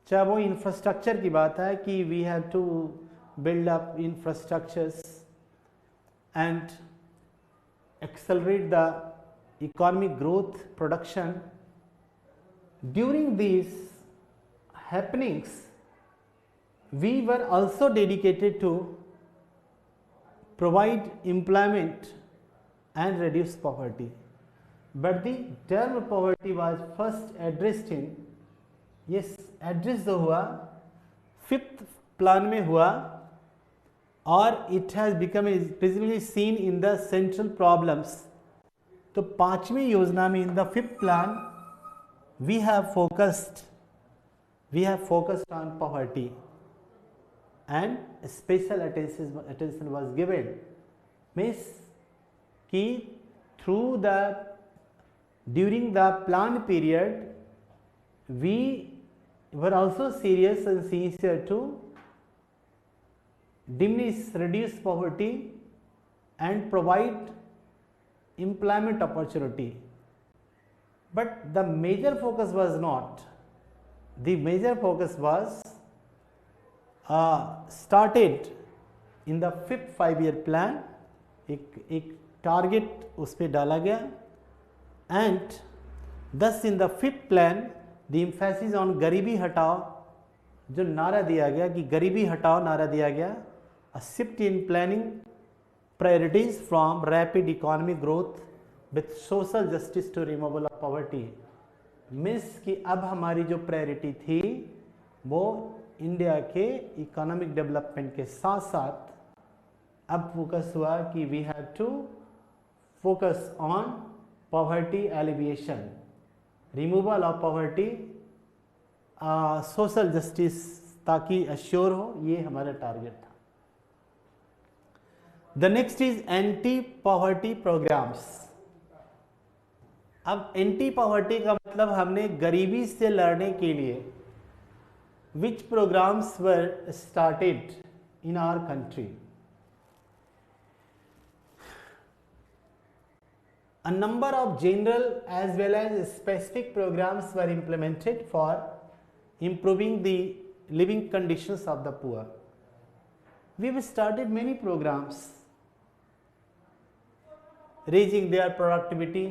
चाहे वो इंफ्रास्ट्रक्चर की बात है कि we have to build up infrastructures and accelerate the economic growth, production. During these happenings we were also dedicated to provide employment and reduce poverty, but the term poverty was first addressed in, yes, address जो हुआ फिफ्थ प्लान में हुआ, और it has become increasingly seen in the central problems. तो पांचवी योजना में in the fifth plan we have focused on poverty and special attention was given, means कि through the During the plan period, we were also serious and sincere to reduce poverty and provide employment opportunity. But the major focus was not. The major focus was started in the 5th 5-year plan. एक टारगेट उस पर डाला गया, and thus in the 5th plan the emphasis on गरीबी हटाओ, जो नारा दिया गया कि गरीबी हटाओ नारा दिया गया, a shift in planning priorities from rapid economic growth with social justice to removal of poverty. Means कि अब हमारी जो प्रायोरिटी थी वो इंडिया के इकोनॉमिक डेवलपमेंट के साथ साथ अब फोकस हुआ कि we have to focus on poverty alleviation, removal of poverty, social justice ताकि अश्योर हो, ये हमारा टारगेट था. The next is anti poverty programmes. अब एंटी पॉवर्टी का मतलब हमने गरीबी से लड़ने के लिए which programmes were started in our country. A number of general as well as specific programs were implemented for improving the living conditions of the poor. We have started many programs raising their productivity,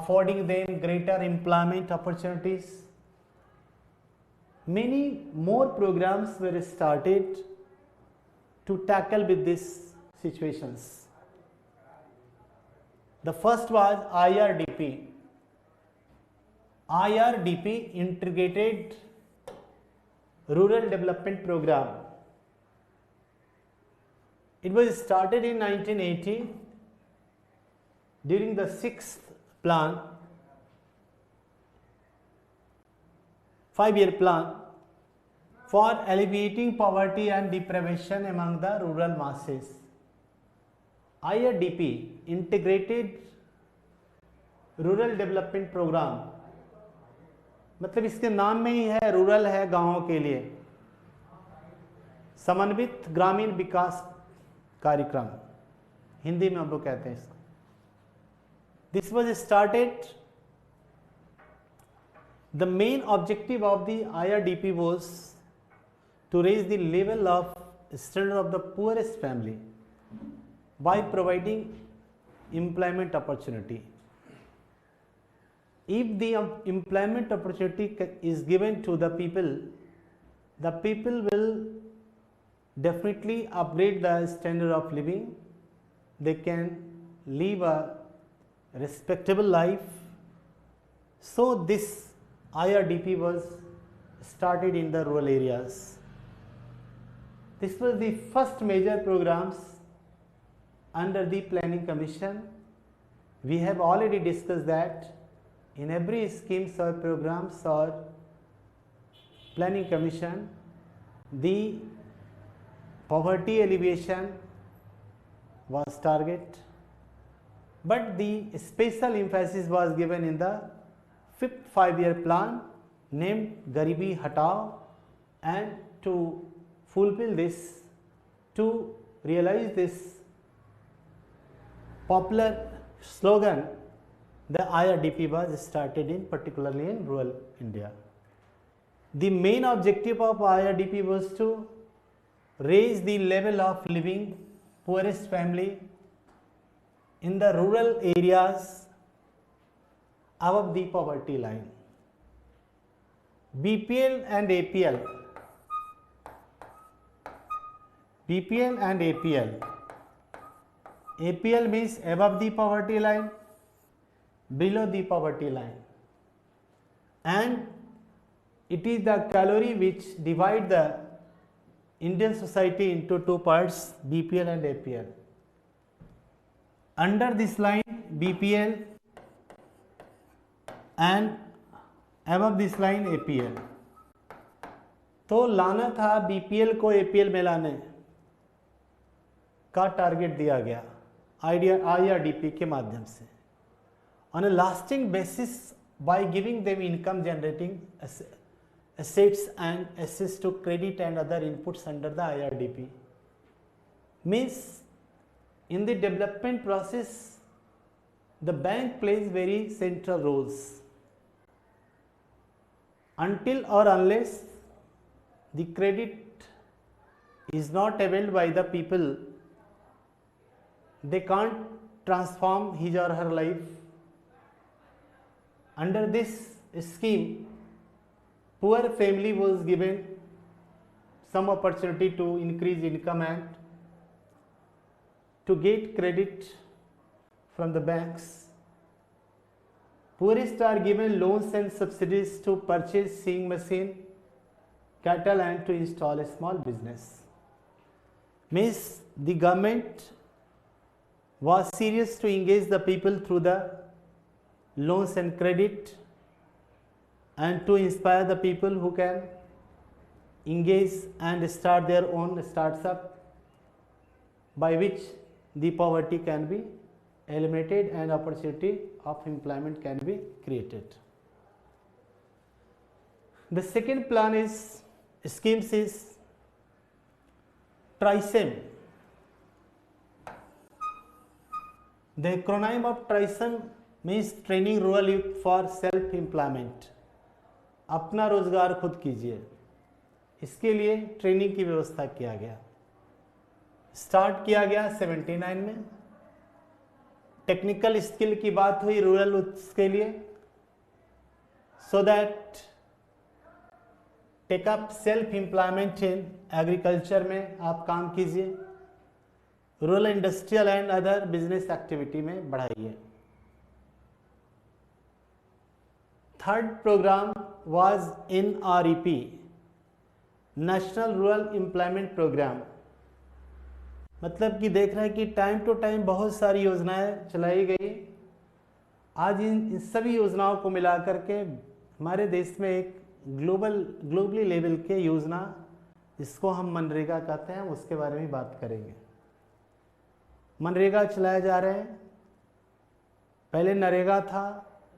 affording them greater employment opportunities. Many more programs were started to tackle with these situations. The first was IRDP. IRDP, Integrated Rural Development Program. It was started in 1980 during the 6th plan, 5-year plan for alleviating poverty and deprivation among the rural masses. IRDP, integrated rural development programme, मतलब इसके नाम में ही है रूरल है, गांवों के लिए समन्वित ग्रामीण विकास कार्यक्रम, हिंदी में हम लोग कहते हैं इसको. This was started. The main objective of the IRDP was to raise the level of standard of the poorest family by providing employment opportunity. If the employment opportunity is given to the people will definitely upgrade the standard of living. They can live a respectable life. So this IRDP was started in the rural areas. This was the first major programs under the Planning Commission. We have already discussed that in every schemes or programs or Planning Commission, the poverty alleviation was target, but the special emphasis was given in the 5th 5-year plan named Garibi Hatao, and to fulfill this, to realize this popular slogan, the IRDP was started in particularly in rural India. The main objective of IRDP was to raise the level of living poorest family in the rural areas above the poverty line. BPL and APL. BPL and APL. APL means above the poverty line, below the poverty line, and it is the calorie which divide the Indian society into two parts, BPL and APL. Under this line BPL and above this line APL. तो लाना था BPL को APL में लाने का टारगेट दिया गया IRDP के माध्यम से. on a lasting basis by giving them income generating assets and access to credit and other inputs under the IRDP. Means in the development process, the bank plays very central roles. Until or unless the credit is not availed by the people, they can't transform his or her life. Under this scheme, poor family was given some opportunity to increase income and to get credit from the banks. Poorest are given loans and subsidies to purchase sewing machine, cattle and to install a small business. Means the government was serious to engage the people through the loans and credit and to inspire the people who can engage and start their own startup, by which the poverty can be eliminated and opportunity of employment can be created. The second plan is schemes is TRISEM. The acronym of TRISEM means Training Rural Youth for Self Employment. अपना रोजगार खुद कीजिए, इसके लिए ट्रेनिंग की व्यवस्था किया गया। स्टार्ट किया गया 79 में। टेक्निकल स्किल की बात हुई रूरल यूथ के लिए, so that take up self employment in agriculture में आप काम कीजिए, rural industrial and other business activity में बढ़ाइए। Third programme was NREP, national rural employment programme. मतलब कि देख रहे हैं कि टाइम टू टाइम बहुत सारी योजनाएं चलाई गई। आज इन सभी योजनाओं को मिला करके हमारे देश में एक ग्लोबली लेवल के योजना, जिसको हम मनरेगा कहते हैं, उसके बारे में बात करेंगे। मनरेगा चलाए जा रहे हैं। पहले नरेगा था,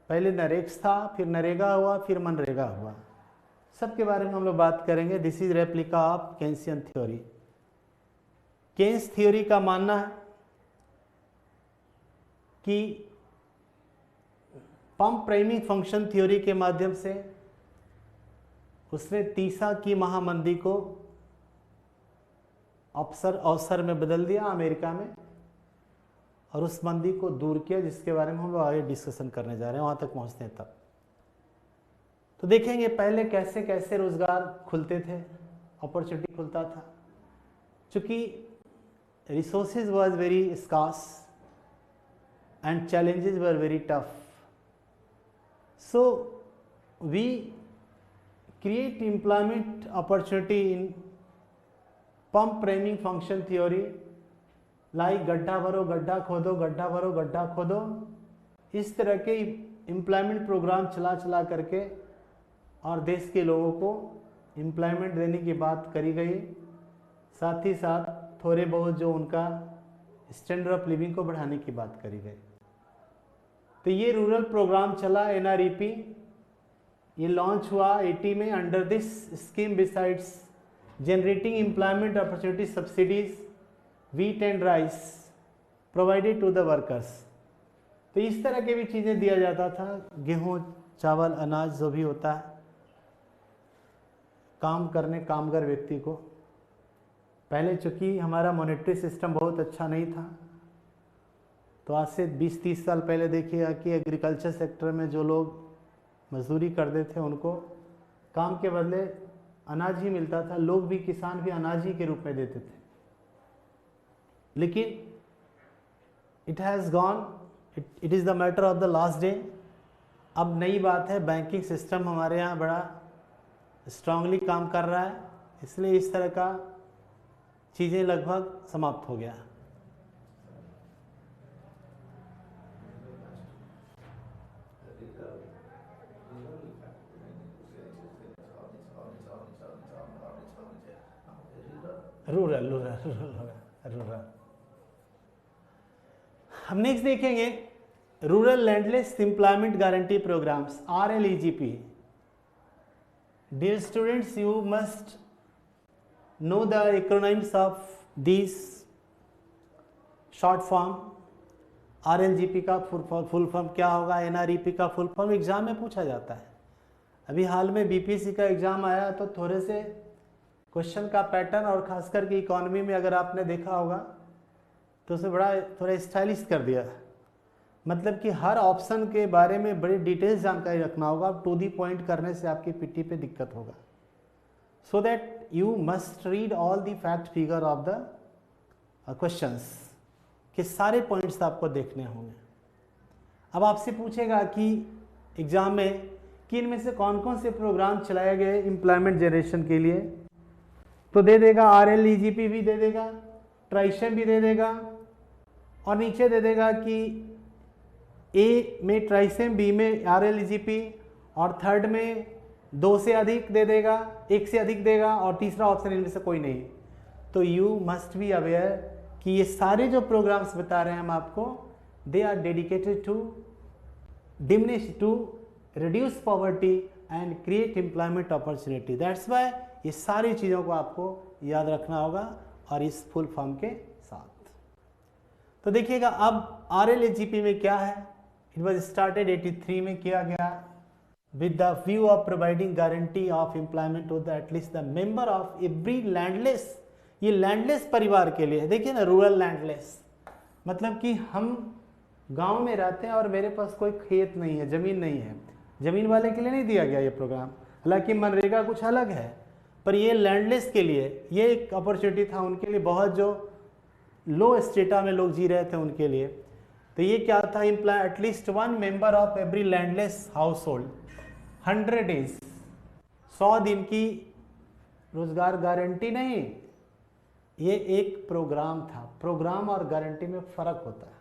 पहले नरेक्स था, फिर नरेगा हुआ, फिर मनरेगा हुआ। सबके बारे में हम लोग बात करेंगे। This is replica of Keynesian theory. Keynes theory का मानना है कि पंप प्राइमिंग फंक्शन थ्योरी के माध्यम से उसने तीसा की महामंदी को अवसर में बदल दिया अमेरिका में, और उस मंदी को दूर किया, जिसके बारे में हम लोग आगे डिस्कशन करने जा रहे हैं, वहां तक पहुंचते हैं तब। तो देखेंगे पहले कैसे कैसे रोजगार खुलते थे, अपॉर्चुनिटी खुलता था। चूंकि resources was very scarce and challenges were very tough, so we create employment opportunity in pump priming function theory, like गड्ढा भरो गड्ढा खोदो, गड्ढा भरो गड्ढा खोदो। इस तरह के एम्प्लॉयमेंट प्रोग्राम चला करके और देश के लोगों को एम्प्लॉयमेंट देने की बात करी गई। साथ ही साथ थोड़े बहुत जो उनका स्टैंडर्ड ऑफ लिविंग को बढ़ाने की बात करी गई। तो ये रूरल प्रोग्राम चला NREP, ये लॉन्च हुआ 80 में। Under this scheme besides generating employment opportunity subsidies wheat and rice provided to the workers. तो इस तरह के भी चीज़ें दिया जाता था, गेहूँ चावल अनाज जो भी होता है काम करने कामगार व्यक्ति को। पहले चूँकि हमारा मॉनेटरी सिस्टम बहुत अच्छा नहीं था, तो आज से 20-30 साल पहले देखिएगा कि एग्रीकल्चर सेक्टर में जो लोग मजदूरी करते थे उनको काम के बदले अनाज ही मिलता था। लोग भी, किसान भी अनाज ही के रूप में देते थे। लेकिन it has gone, it is the matter of the last day. अब नई बात है, बैंकिंग सिस्टम हमारे यहाँ बड़ा स्ट्रांगली काम कर रहा है, इसलिए इस तरह का चीज़ें लगभग समाप्त हो गया। रूरल। हम नेक्स्ट देखेंगे Rural Landless Employment Guarantee Programs, RLEGP. Dear students, you must know the acronyms of these short form. RLGP का फुल फॉर्म क्या होगा, NREP का फुल फॉर्म एग्जाम में पूछा जाता है. अभी हाल में BPSC का एग्जाम आया तो थोड़े से क्वेश्चन का पैटर्न और खासकर कि इकोनॉमी में अगर आपने देखा होगा तो उसे बड़ा थोड़ा स्टाइलिश कर दिया. मतलब कि हर ऑप्शन के बारे में बड़ी डिटेल्स जानकारी रखना होगा. टू दी पॉइंट करने से आपकी पीटी पे दिक्कत होगा. So that you must read all the fact figure of the questions, कि सारे पॉइंट्स आपको देखने होंगे. अब आपसे पूछेगा कि एग्जाम में कि इनमें से कौन कौन से प्रोग्राम चलाए गए एम्प्लॉयमेंट जनरेशन के लिए, तो दे देगा RLEGP भी दे देगा, ट्राइशम भी दे देगा, और नीचे दे देगा कि ए में ट्राइसेम, बी में RLEGP, और थर्ड में 2 से अधिक दे देगा, 1 से अधिक देगा, और तीसरा ऑप्शन इनमें से कोई नहीं. तो यू मस्ट बी अवेयर कि ये सारे जो प्रोग्राम्स बता रहे हैं हम आपको, they are dedicated to diminish, to reduce poverty and create employment opportunity. That's why ये सारी चीज़ों को आपको याद रखना होगा और इस फुल फॉर्म के साथ. तो देखिएगा अब RLEGP में क्या है. इट वॉज स्टार्टेड 83 में किया गया with the view of providing guarantee of employment to the at least the member of every landless. ये लैंडलेस परिवार के लिए, देखिए ना, रूरल लैंडलेस मतलब कि हम गांव में रहते हैं और मेरे पास कोई खेत नहीं है, ज़मीन नहीं है. ज़मीन वाले के लिए नहीं दिया गया ये प्रोग्राम. हालांकि मनरेगा कुछ अलग है, पर ये लैंडलेस के लिए ये एक अपॉर्चुनिटी था उनके लिए, बहुत जो लो स्टेटा में लोग जी रहे थे उनके लिए. तो ये क्या था, employ at least 1 member of every landless household 100 days, 100 दिन की रोजगार गारंटी नहीं. ये एक प्रोग्राम था. प्रोग्राम और गारंटी में फ़र्क होता है.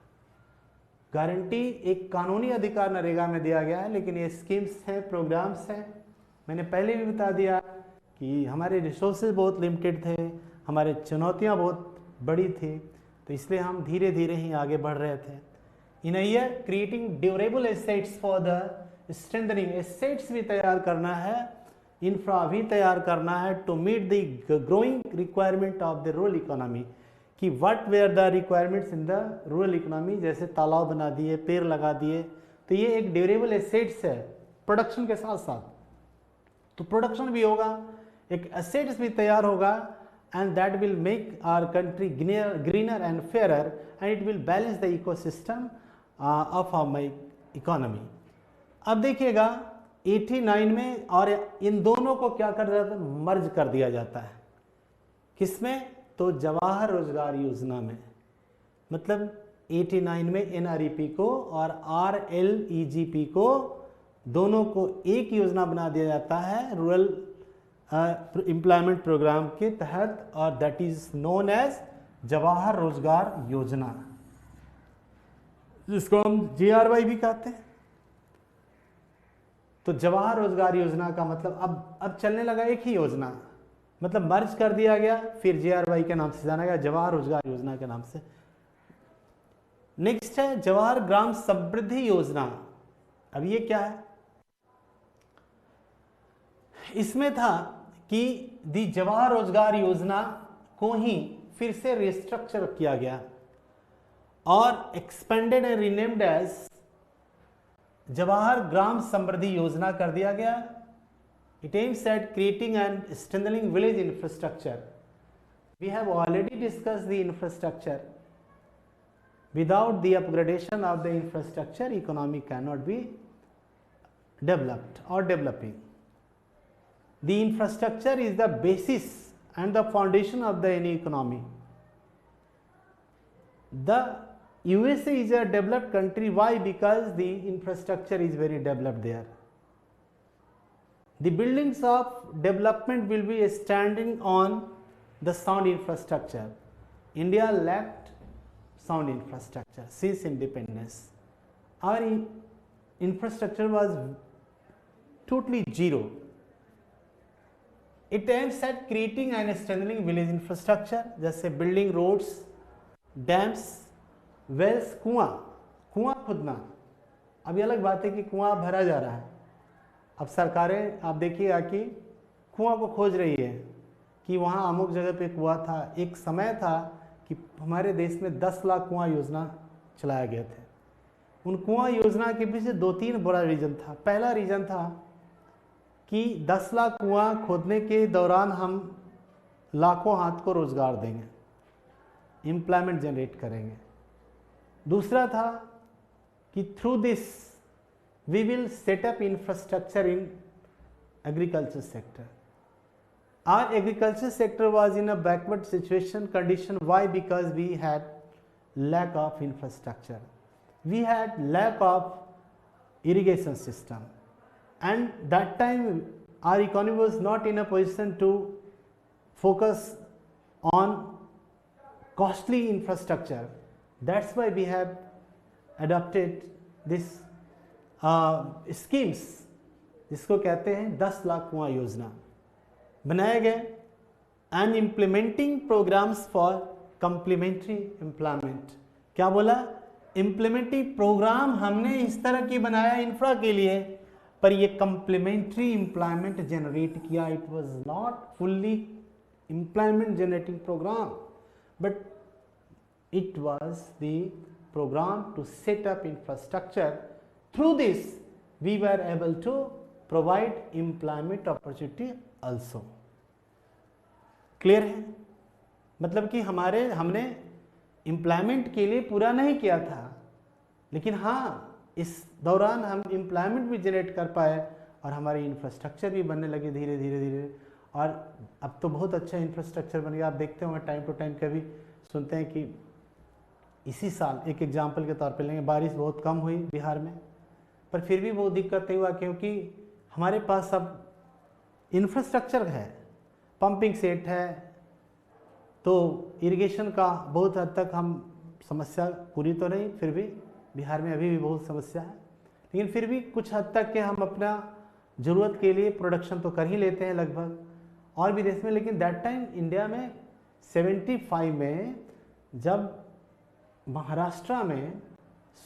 गारंटी एक कानूनी अधिकार नरेगा में दिया गया है, लेकिन ये स्कीम्स हैं, प्रोग्राम्स हैं. मैंने पहले भी बता दिया कि हमारे रिसोर्सेज बहुत लिमिटेड थे, हमारे चुनौतियां बहुत बड़ी थी, तो इसलिए हम धीरे धीरे ही आगे बढ़ रहे थे. In year creating durable assets for the strengthening, assets भी तैयार करना है, इंफ्रा भी तैयार करना है, to meet the growing requirement of the rural economy. कि what were the requirements in the rural economy, जैसे तालाब बना दिए, पेड़ लगा दिए, तो ये एक ड्यूरेबल एसेट्स है प्रोडक्शन के साथ साथ. तो प्रोडक्शन भी होगा, एक एसेट्स भी तैयार होगा, and that will make our country greener and fairer, and it will balance the ecosystem of our economy. अब देखिएगा 89 में, और इन दोनों को क्या कर दिया जाता है, मर्ज कर दिया जाता है. किसमें, तो जवाहर रोजगार योजना में. मतलब 89 में NREP को और RLEGP को, दोनों को एक योजना बना दिया जाता है रूरल एम्प्लॉयमेंट प्रोग्राम के तहत, और that is known as Jawahar Rozgar Yojana, जिसको हम JRY भी कहते हैं. तो जवाहर रोजगार योजना का मतलब अब चलने लगा एक ही योजना, मतलब मर्ज कर दिया गया, फिर JRY के नाम से जाना गया, जवाहर रोजगार योजना के नाम से. नेक्स्ट है जवाहर ग्राम समृद्धि योजना. अब ये क्या है, इसमें था कि दी जवाहर रोजगार योजना को ही फिर से रिस्ट्रक्चर किया गया और expanded and renamed as Jawahar Gram Samriddhi Yojana कर दिया गया. It aims at creating and strengthening village infrastructure. We have already discussed the infrastructure. Without the upgradation of the infrastructure, economy cannot be developed or developing. The infrastructure is the basis and the foundation of the any economy. The USA is a developed country. Why? Because the infrastructure is very developed there. The buildings of development will be standing on the sound infrastructure. India lacked sound infrastructure since independence. Our infrastructure was totally zero. It aims at creating and strengthening village infrastructure, जैसे building roads, dams, wells, कुआं खुदना, अब ये अलग बात है कि कुआं भरा जा रहा है, अब सरकारें आप देखिएगा कि कुआं को खोज रही है कि वहाँ अमुक जगह पे कुआं था। एक समय था कि हमारे देश में 10 लाख कुआं योजना चलाया गया था। उन कुआं योजना के पीछे 2-3 बड़ा रीजन था। पहला रीजन था कि 10 लाख कुआं खोदने के दौरान हम लाखों हाथ को रोजगार देंगे, एम्प्लॉयमेंट जनरेट करेंगे। दूसरा था कि through this we will set up infrastructure in agriculture sector. Our agriculture sector was in a backward situation condition. Why? Because we had lack of infrastructure. We had lack of irrigation system, and that time our economy was not in a position to focus on costly infrastructure. That's why we have adopted this schemes, जिसको कहते हैं 10 लाख कुआं योजना बनाए गए, and implementing programmes for complementary employment. क्या बोला? इम्प्लीमेंटिंग प्रोग्राम हमने इस तरह की बनाया इंफ्रा के लिए, पर ये कंप्लीमेंट्री एम्प्लॉयमेंट जनरेट किया। It was not fully employment generating programme, but it was the programme to set up infrastructure. Through this we were able to provide employment opportunity also। Clear है? मतलब कि हमने एम्प्लॉयमेंट के लिए पूरा नहीं किया था, लेकिन हाँ इस दौरान हम एम्प्लॉयमेंट भी जनरेट कर पाए और हमारी इंफ्रास्ट्रक्चर भी बनने लगे धीरे धीरे धीरे। और अब तो बहुत अच्छा इंफ्रास्ट्रक्चर बन गया। आप देखते होंगे टाइम टू टाइम कभी सुनते हैं कि इसी साल, एक एग्जाम्पल के तौर पे लेंगे, बारिश बहुत कम हुई बिहार में, पर फिर भी बहुत दिक्कत नहीं हुआ, क्योंकि हमारे पास अब इंफ्रास्ट्रक्चर है, पंपिंग सेट है, तो इरिगेशन का बहुत हद तक हम समस्या पूरी तो नहीं, फिर भी बिहार में अभी भी बहुत समस्या है, लेकिन फिर भी कुछ हद तक के हम अपना ज़रूरत के लिए प्रोडक्शन तो कर ही लेते हैं लगभग, और भी देश में। लेकिन दैट टाइम इंडिया में 75 में जब महाराष्ट्र में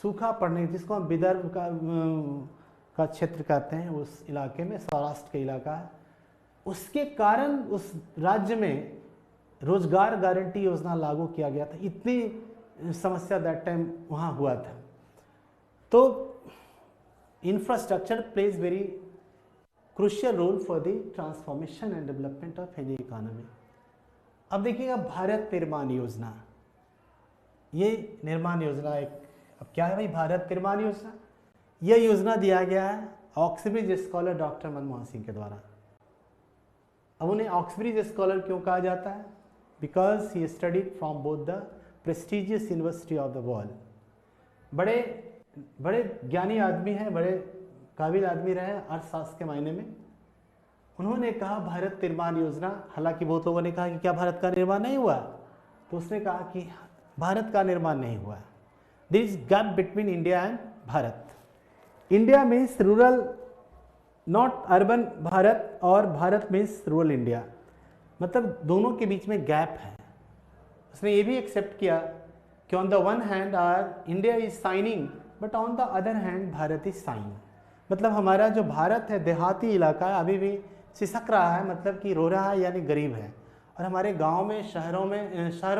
सूखा पड़ने, जिसको हम विदर्भ का क्षेत्र कहते हैं, उस इलाके में, सौराष्ट्र का इलाका है, उसके कारण उस राज्य में रोजगार गारंटी योजना लागू किया गया था। इतनी समस्या दैट टाइम वहाँ हुआ था। तो infrastructure plays very crucial role for the transformation and development of any economy. अब देखिएगा भारत निर्माण योजना, ये निर्माण योजना एक, अब क्या है भाई भारत निर्माण योजना? यह योजना दिया गया है Oxbridge scholar doctor Manmohan Singh के द्वारा। अब उन्हें ऑक्सब्रिज स्कॉलर क्यों कहा जाता है? Because he studied from both the prestigious university of the world. बड़े बड़े ज्ञानी आदमी हैं, बड़े काबिल आदमी रहे अर्थशास्त्र के मायने में। उन्होंने कहा भारत निर्माण योजना, हालांकि बहुत लोगों ने कहा कि क्या भारत का निर्माण नहीं हुआ, तो उसने कहा कि भारत का निर्माण नहीं हुआ। There is gap between India and Bharat. India means rural, not urban Bharat, और भारत मीन्स रूरल इंडिया, मतलब दोनों के बीच में गैप है। उसने ये भी एक्सेप्ट किया कि on the one hand R India is signing, but on the other hand Bharat is sine. मतलब हमारा जो भारत है देहाती इलाका है, अभी भी सिसक रहा है, मतलब कि रो रहा है, यानी गरीब है। और हमारे गांव में, शहरों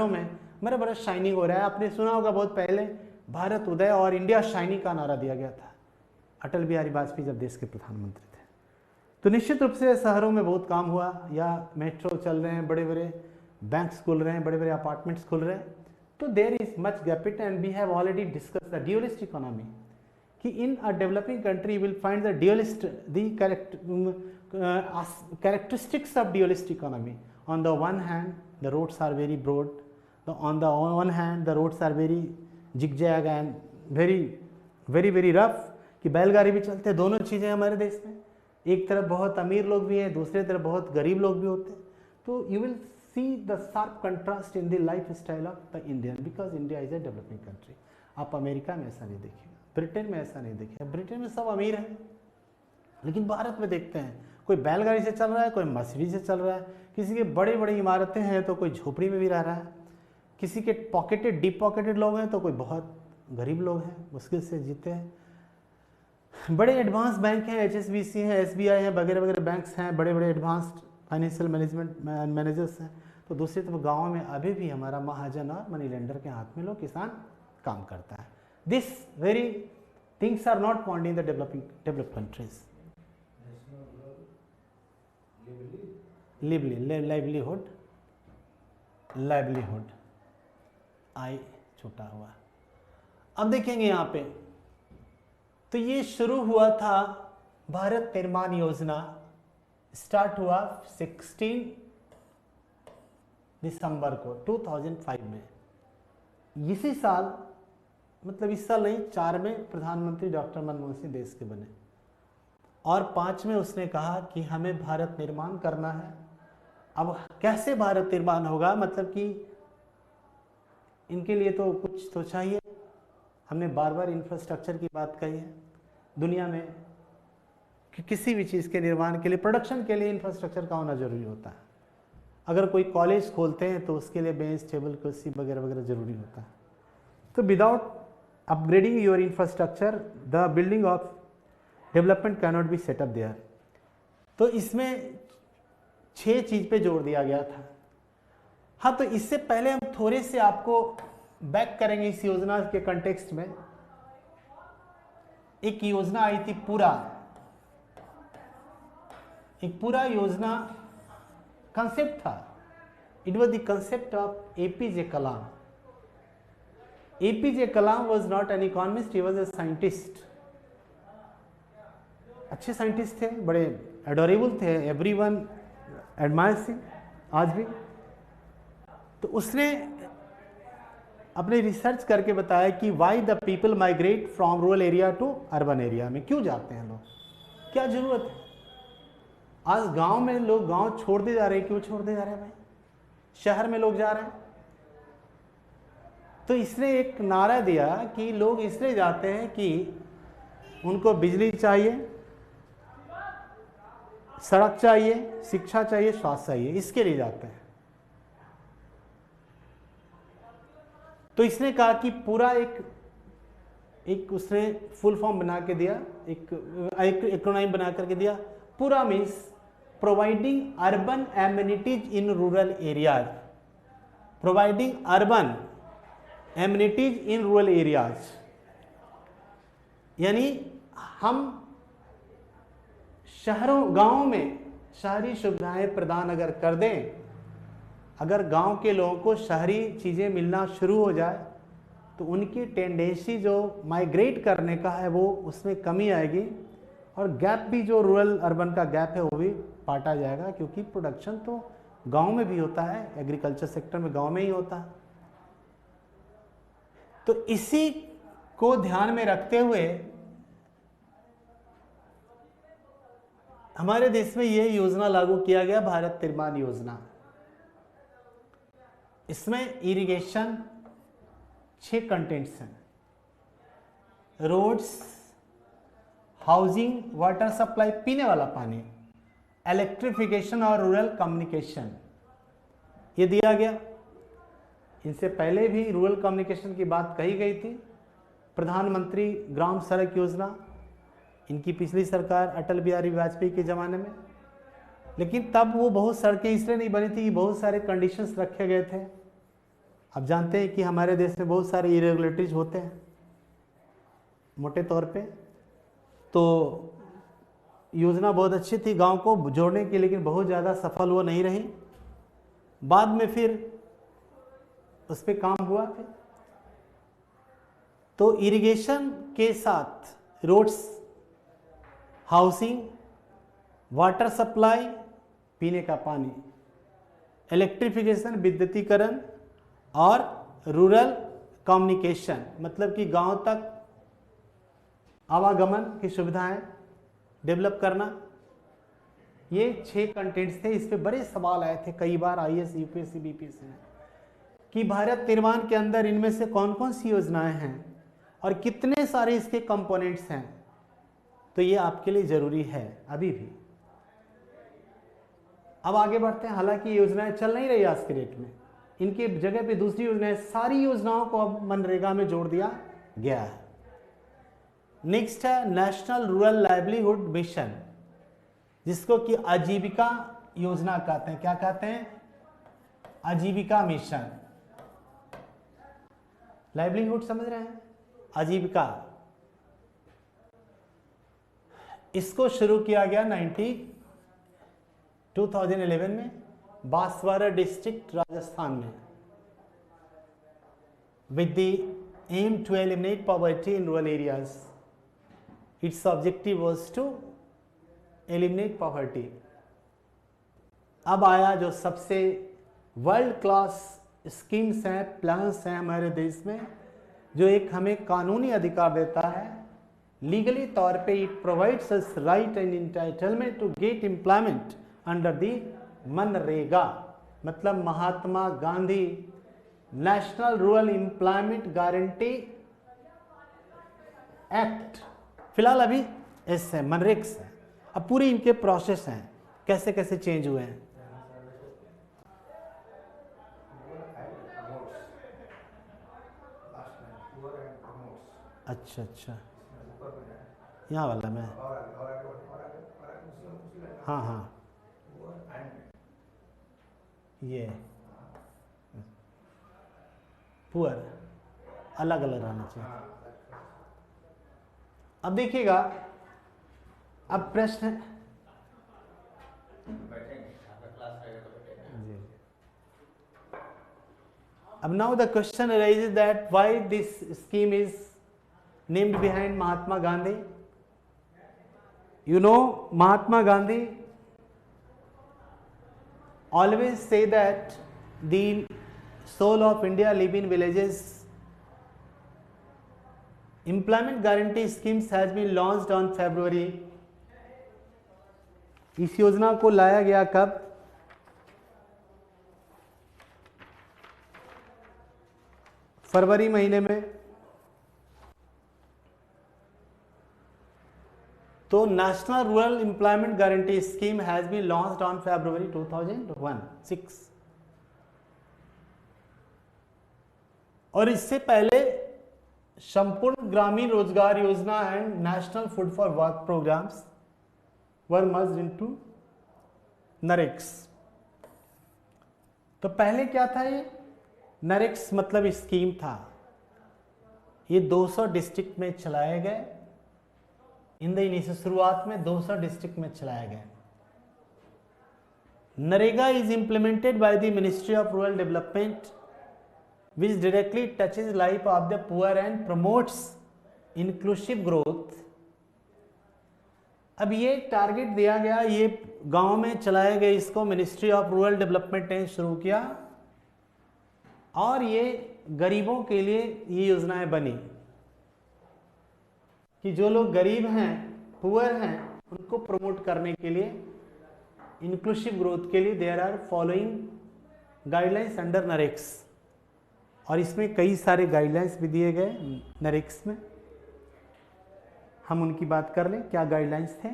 में मेरा बड़ा शाइनिंग हो रहा है। आपने सुना होगा बहुत पहले भारत उदय और इंडिया शाइनिंग का नारा दिया गया था, अटल बिहारी वाजपेयी जब देश के प्रधानमंत्री थे। तो निश्चित रूप से शहरों में बहुत काम हुआ, या मेट्रो चल रहे हैं, बड़े बड़े बैंक्स खुल रहे हैं, बड़े बड़े अपार्टमेंट्स खुल रहे हैं। तो there is much gap, and we have already discuss the dualist economy, कि in a developing country will find the dualist the characteristics of dualist economy. On the one hand, the roads are very broad. On the one hand, the roads are very zigzag and very rough. कि बैलगाड़ी भी चलते हैं, दोनों चीज़ें हमारे देश में। एक तरफ बहुत अमीर लोग भी हैं, दूसरी तरफ बहुत गरीब लोग भी होते हैं। तो you will see the sharp contrast in the life style of the Indian, because India is a developing country. आप अमेरिका में ऐसा नहीं देखिएगा, ब्रिटेन में ऐसा नहीं देखिएगा। ब्रिटेन में सब अमीर हैं, लेकिन भारत में देखते हैं कोई बैलगाड़ी से चल रहा है, कोई मर्सिडीज से चल रहा है, किसी के बड़ी बड़ी इमारतें हैं तो कोई झोपड़ी में भी रह रहा है, किसी के डीप पॉकेटेड लोग हैं तो कोई बहुत गरीब लोग हैं, मुश्किल से जीते हैं। बड़े एडवांस बैंक हैं, HSBC हैं, SBI हैं, वगैरह वगैरह बैंक्स हैं, बड़े बड़े एडवांस्ड फाइनेंशियल मैनेजमेंट मैनेजर्स हैं। तो दूसरी तरफ गाँव में अभी भी हमारा महाजन और मनी लेंडर के हाथ में लोग किसान काम करता है। This very things are not found in the developed countries. Livelihood आई छूटा हुआ। अब देखेंगे यहाँ पे, तो ये शुरू हुआ था भारत निर्माण योजना, स्टार्ट हुआ 16 दिसंबर को 2005 में। इसी साल, मतलब इस साल नहीं, 4 में प्रधानमंत्री डॉक्टर मनमोहन सिंह देश के बने और 5 में उसने कहा कि हमें भारत निर्माण करना है। अब कैसे भारत निर्माण होगा, मतलब कि इनके लिए तो कुछ तो चाहिए। हमने बार बार इंफ्रास्ट्रक्चर की बात कही है। दुनिया में किसी भी चीज़ के निर्माण के लिए, प्रोडक्शन के लिए इंफ्रास्ट्रक्चर का होना जरूरी होता है। अगर कोई कॉलेज खोलते हैं तो उसके लिए बेंच, टेबल, कुर्सी वगैरह वगैरह जरूरी होता है। तो without upgrading your infrastructure the building of development can not be set up there. तो इसमें 6 चीज़ पे जोर दिया गया था। हाँ, तो इससे पहले हम थोड़े से आपको बैक करेंगे इस योजना के कंटेक्स्ट में। एक योजना आई थी एक पूरा योजना कंसेप्ट था। It was the concept of APJ Kalam. APJ Kalam was not an economist, he was a scientist. अच्छे साइंटिस्ट थे, बड़े एडोरेबल थे, एवरीवन एडमायर्स हिम आज भी। तो उसने अपने रिसर्च करके बताया कि why the people migrate from rural area to urban area में क्यों जाते हैं लोग, क्या जरूरत है। आज गांव में लोग गांव छोड़ते जा रहे हैं, क्यों छोड़ते जा रहे हैं भाई, शहर में लोग जा रहे हैं। तो इसने एक नारा दिया कि लोग इसलिए जाते हैं कि उनको बिजली चाहिए, सड़क चाहिए, शिक्षा चाहिए, स्वास्थ्य चाहिए, इसके लिए जाते हैं। तो इसने कहा कि पूरा एक उसने फुल फॉर्म बना के दिया, एक एक्रोनाइम बना करके दिया। पूरा means providing urban amenities in rural areas, providing urban amenities in rural areas. यानी हम शहरों, गांव में शहरी सुविधाएं प्रदान अगर कर दें, अगर गांव के लोगों को शहरी चीज़ें मिलना शुरू हो जाए तो उनकी टेंडेंसी जो माइग्रेट करने का है वो उसमें कमी आएगी और गैप भी, जो रूरल अर्बन का गैप है वो भी पाटा जाएगा, क्योंकि प्रोडक्शन तो गांव में भी होता है, एग्रीकल्चर सेक्टर में गांव में ही होता है। तो इसी को ध्यान में रखते हुए हमारे देश में यह योजना लागू किया गया, भारत निर्माण योजना। इसमें इरिगेशन 6 कंटेंट्स हैं, रोड्स, हाउसिंग, वाटर सप्लाई, पीने वाला पानी, इलेक्ट्रिफिकेशन और रूरल कम्युनिकेशन, ये दिया गया। इनसे पहले भी रूरल कम्युनिकेशन की बात कही गई थी। प्रधानमंत्री ग्राम सड़क योजना, इनकी पिछली सरकार अटल बिहारी वाजपेयी के ज़माने में, लेकिन तब वो बहुत सड़कें इसलिए नहीं बनी थी कि बहुत सारे कंडीशंस रखे गए थे। अब जानते हैं कि हमारे देश में बहुत सारे इरेगुलरिटीज होते हैं मोटे तौर पे। तो योजना बहुत अच्छी थी गांव को जोड़ने की, लेकिन बहुत ज़्यादा सफल वो नहीं रही। बाद में फिर उस पर काम हुआ फिर। तो इरिगेशन के साथ रोड्स, हाउसिंग, वाटर सप्लाई, पीने का पानी, इलेक्ट्रिफिकेशन, विद्युतीकरण और रूरल कम्युनिकेशन, मतलब कि गांव तक आवागमन की सुविधाएं डेवलप करना, ये 6 कंटेंट्स थे। इस पे बड़े सवाल आए थे कई बार IAS, UPSC, BPSC में कि भारत निर्माण के अंदर इनमें से कौन कौन सी योजनाएं हैं और कितने सारे इसके कंपोनेंट्स हैं। तो ये आपके लिए ज़रूरी है अभी भी। अब आगे बढ़ते हैं। हालांकि योजनाएं चल नहीं रही आज के डेट में, इनके जगह पे दूसरी योजनाएं, सारी योजनाओं को अब मनरेगा में जोड़ दिया गया है। नेक्स्ट है नेशनल रूरल लाइवलीहुड मिशन, जिसको कि आजीविका योजना कहते हैं। क्या कहते हैं? आजीविका मिशन। लाइवलीहुड समझ रहे हैं? आजीविका। इसको शुरू किया गया 2011 में बांसवाड़ा डिस्ट्रिक्ट राजस्थान में, with the aim to eliminate poverty in rural areas. Its objective was to eliminate poverty. अब आया जो सबसे वर्ल्ड क्लास स्कीम्स हैं, प्लान्स हैं हमारे देश में, जो एक हमें कानूनी अधिकार देता है, लीगली तौर पे it provides us right and entitlement to get employment under the मनरेगा, मतलब Mahatma Gandhi national rural employment guarantee act. फिलहाल अभी एस है, मनरेक्स है। अब पूरी इनके प्रोसेस हैं, कैसे कैसे चेंज हुए हैं। अच्छा अच्छा, यहाँ वाला मैं, हाँ हाँ, ये पुअर अलग अलग रहना चाहिए। अब देखिएगा, अब प्रश्न है जी, अब now the question arises that why this scheme is named behind Mahatma Gandhi. You know, Mahatma Gandhi always say that the soul of India live in villages. Employment guarantee schemes has been launched on February. इस योजना को लाया गया कब? फरवरी महीने में। तो national rural employment guarantee scheme has been launched on February 2006। और इससे पहले Sampoorna Grameen Rozgar Yojana and national food for work programmes were merged into NREGS. तो पहले क्या था ये? नरेक्स मतलब स्कीम था। ये 200 डिस्ट्रिक्ट में चलाए गए। इन द इनिशियल शुरुआत में 200 डिस्ट्रिक्ट में चलाए गए। NREGA is implemented by the ministry of rural development which directly touches life of the poor and promotes inclusive growth। अब ये टारगेट दिया गया, ये गांव में चलाए गए, इसको मिनिस्ट्री ऑफ रूरल डेवलपमेंट ने शुरू किया और ये गरीबों के लिए ये योजनाएं बनी कि जो लोग गरीब हैं, पुअर हैं, उनको प्रमोट करने के लिए, इंक्लूसिव ग्रोथ के लिए there are following guidelines under NREGS. और इसमें कई सारे गाइडलाइंस भी दिए गए नरेक्स में। हम उनकी बात कर लें, क्या गाइडलाइंस थे।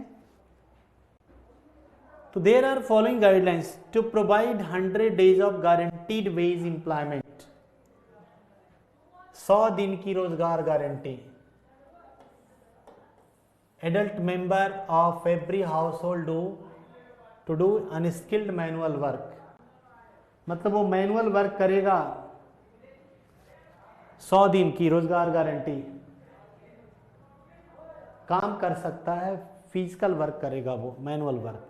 तो there are following guidelines to provide 100 days of guaranteed wage employment, 100 दिन की रोजगार guarantee. Adult member of every household to do unskilled manual work, मतलब वो मैनुअल वर्क करेगा, 100 दिन की रोजगार गारंटी, काम कर सकता है, फिजिकल वर्क करेगा वो, manual work.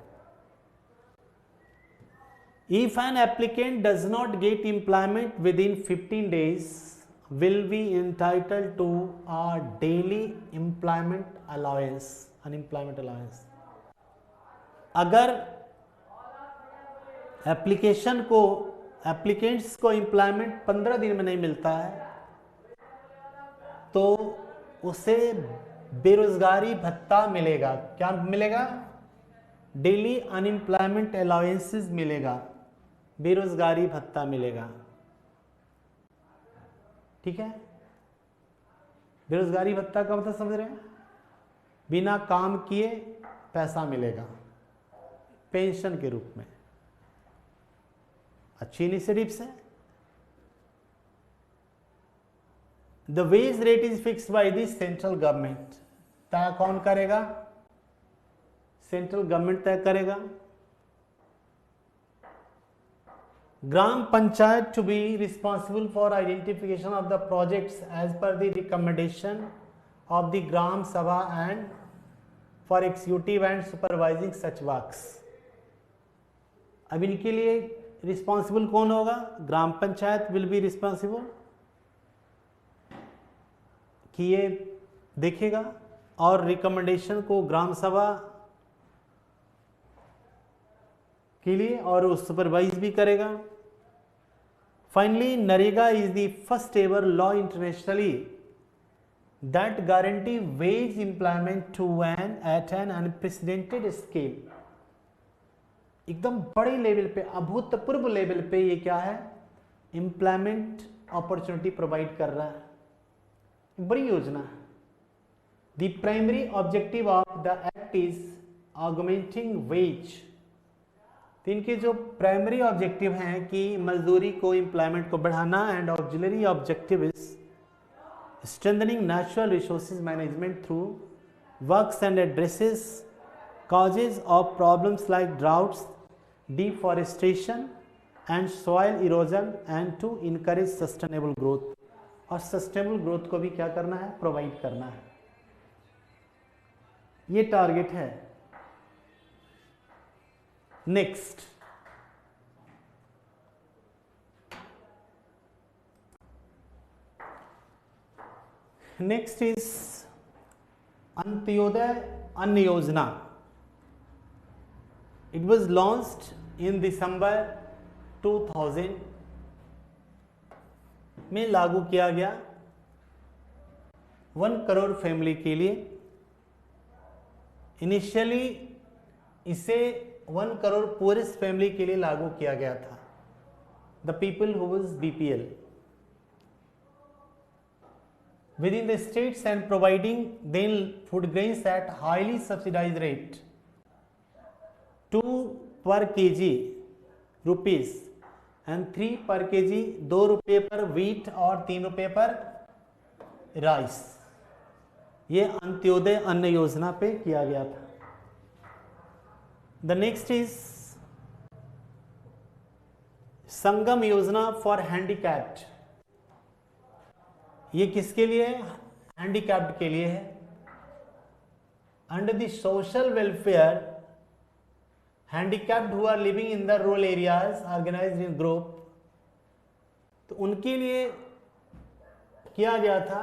If an applicant does not get employment within 15 days will be entitled to a daily employment allowance, unemployment allowance। अगर एप्लीकेंट्स को एम्प्लॉयमेंट 15 दिन में नहीं मिलता है तो उसे बेरोजगारी भत्ता मिलेगा। क्या मिलेगा? डेली अनएम्प्लॉयमेंट अलाउंसेस मिलेगा, बेरोजगारी भत्ता मिलेगा। ठीक है, बेरोजगारी भत्ता का मतलब समझ रहे हैं? बिना काम किए पैसा मिलेगा पेंशन के रूप में। अच्छी इनिशिएटिव्स है। The wage rate is fixed by the central government। तय कौन करेगा? सेंट्रल गवर्नमेंट तय करेगा। Gram panchayat to be responsible for identification of the projects as per the recommendation of the gram sabha and for executive and supervising such works. अब इनके लिए रिस्पॉन्सिबल कौन होगा? Gram panchayat will be responsible कि ये देखेगा, और रिकमेंडेशन को ग्राम सभा के लिए, और वो सुपरवाइज भी करेगा। Finally, NREGA is the first ever law internationally that guarantee wage employment to at an unprecedented scale. एकदम बड़े लेवल पे, अभूतपूर्व लेवल पे ये क्या है? एम्प्लॉयमेंट अपॉर्चुनिटी प्रोवाइड कर रहा है। बड़ी योजना है। The primary objective of the act is augmenting wage. तो इनके जो प्राइमरी ऑब्जेक्टिव हैं कि मजदूरी को, एम्प्लॉयमेंट को बढ़ाना, and auxiliary objective is strengthening natural resources management through works and addresses causes of problems like droughts, deforestation and soil erosion, and to encourage sustainable growth। और सस्टेनेबल ग्रोथ को भी क्या करना है? प्रोवाइड करना है। ये टारगेट है। नेक्स्ट, इज अंत्योदय अन्न योजना। It was launched in December 2000 में लागू किया गया 1 करोड़ फैमिली के लिए। इनिशियली इसे 1 करोड़ पुअरेस्ट फैमिली के लिए लागू किया गया था, the people who was BPL within the states, and providing then food grains at highly subsidized rate 2 per kg rupees and 3 पर kg 2 रुपये पर व्हीट और 3 रुपये पर राइस। ये अंत्योदय अन्न योजना पे किया गया था। द नेक्स्ट इज संगम योजना फॉर हैंडीकैप्ड। ये किसके लिए है? हैंडीकैप्ड के लिए है। Under the social welfare, handicapped who are living in the rural areas organized in group, तो उनके लिए किया गया था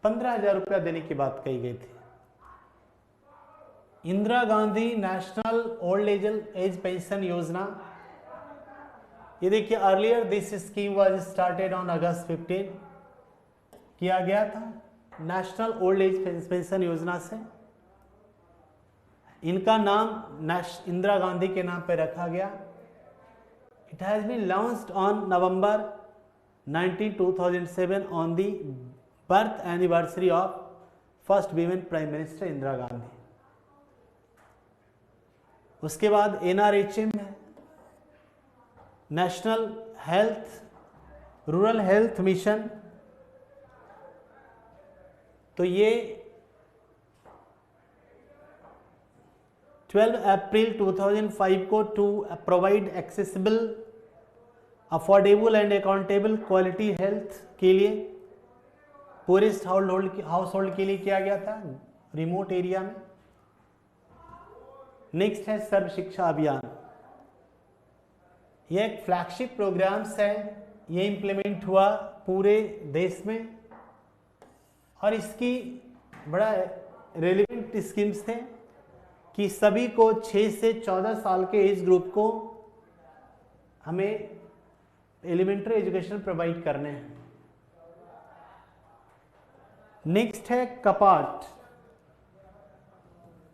15,000 रुपया देने की बात कही गई थी। Indira Gandhi national old age pension योजना, ये देखिए, earlier this scheme was started on August 15 किया गया था नेशनल ओल्ड एज पेंशन योजना से। इनका नाम इंदिरा गांधी के नाम पर रखा गया। It has been launched on November 19, 2007 on the birth anniversary of first women prime minister Indira Gandhi. उसके बाद NRHM है, national health rural health mission. तो ये 12 अप्रैल 2005 को to provide accessible, affordable and accountable quality health के लिए पूरेस्ट हाउस होल्ड के लिए किया गया था रिमोट एरिया में। नेक्स्ट है सर्व शिक्षा अभियान। यह एक फ्लैगशिप प्रोग्राम्स है, ये इंप्लीमेंट हुआ पूरे देश में, और इसकी बड़ा रेलिवेंट स्कीम्स थे कि सभी को 6 से 14 साल के एज ग्रुप को हमें एलिमेंट्री एजुकेशन प्रोवाइड करने हैं। नेक्स्ट है CAPART.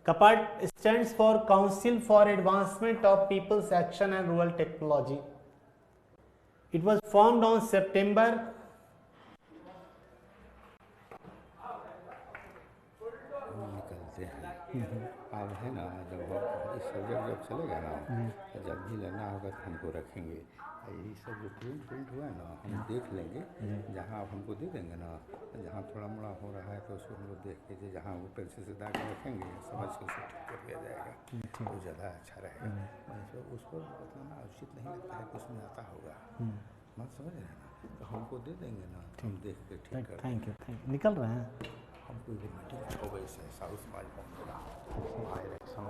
CAPART stands for council for advancement of people's action and rural technology. It was formed on September अब है ना, जब हम इस सब्जेक्ट जब चलेगा ना, तो जब भी लेना होगा तो हमको रखेंगे। ये सब जो प्रिंट हुआ है ना, हम देख लेंगे, जहाँ आप हमको दे देंगे ना, जहाँ थोड़ा मोड़ा हो रहा है तो उसको हम लोग देख के जहाँ वो पेंसिल से दाग रखेंगे, समझ के उसे ठीक कर दिया जाएगा, तो ज़्यादा अच्छा रहेगा। मतलब उसको बताना उचित नहीं लगता है कि उसमें आता होगा, मत समझ रहे हैं ना, तो हमको दे देंगे ना, तो हम देख के ठीक कर थैंक यू। निकल रहे हैं हमको ये मीटिंग हो गई है साउथ माल का इलेक्शन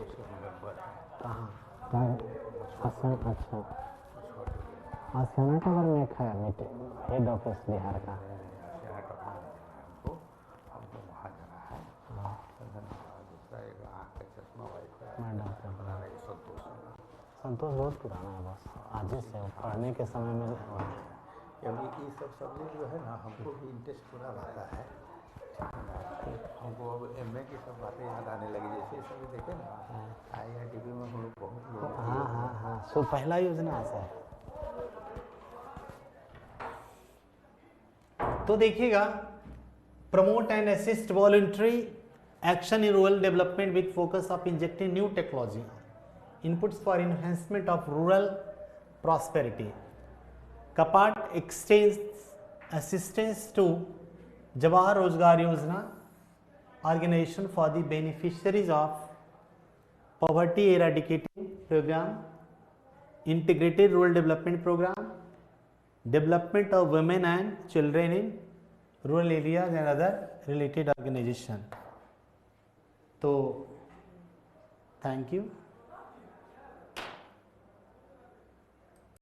उसके नवंबर है। कहाँ? अच्छा, आज कर्नाटक में एक है मीटिंग, हेड ऑफिस बिहार का। हमको हमको वहाँ जाना है। दूसरा एक आँख का चश्मा वाइफ है, डॉक्टर बना रहे संतोष बहुत पुराना है, बस आज ही से पढ़ने के समय में क्योंकि ये सब सब्जेक्ट जो है ना, हमको भी इंटरेस्ट पूरा रहता है। हमको अब एमए की सब बातें याद आने लगी, जैसे सब देखे ना IITB में हम लोग बहुत लोग। हाँ सो पहला योजना ऐसा है। तो देखिएगा, promote and assist voluntary action in rural development with focus of injecting new technology, inputs for enhancement of rural prosperity. कपाट x tends assistance to Jawahar Rozgar योजना organization for the beneficiaries of poverty eradicating program, integrated rural development program, development of women and children in rural areas and other related organization. तो थैंक यू।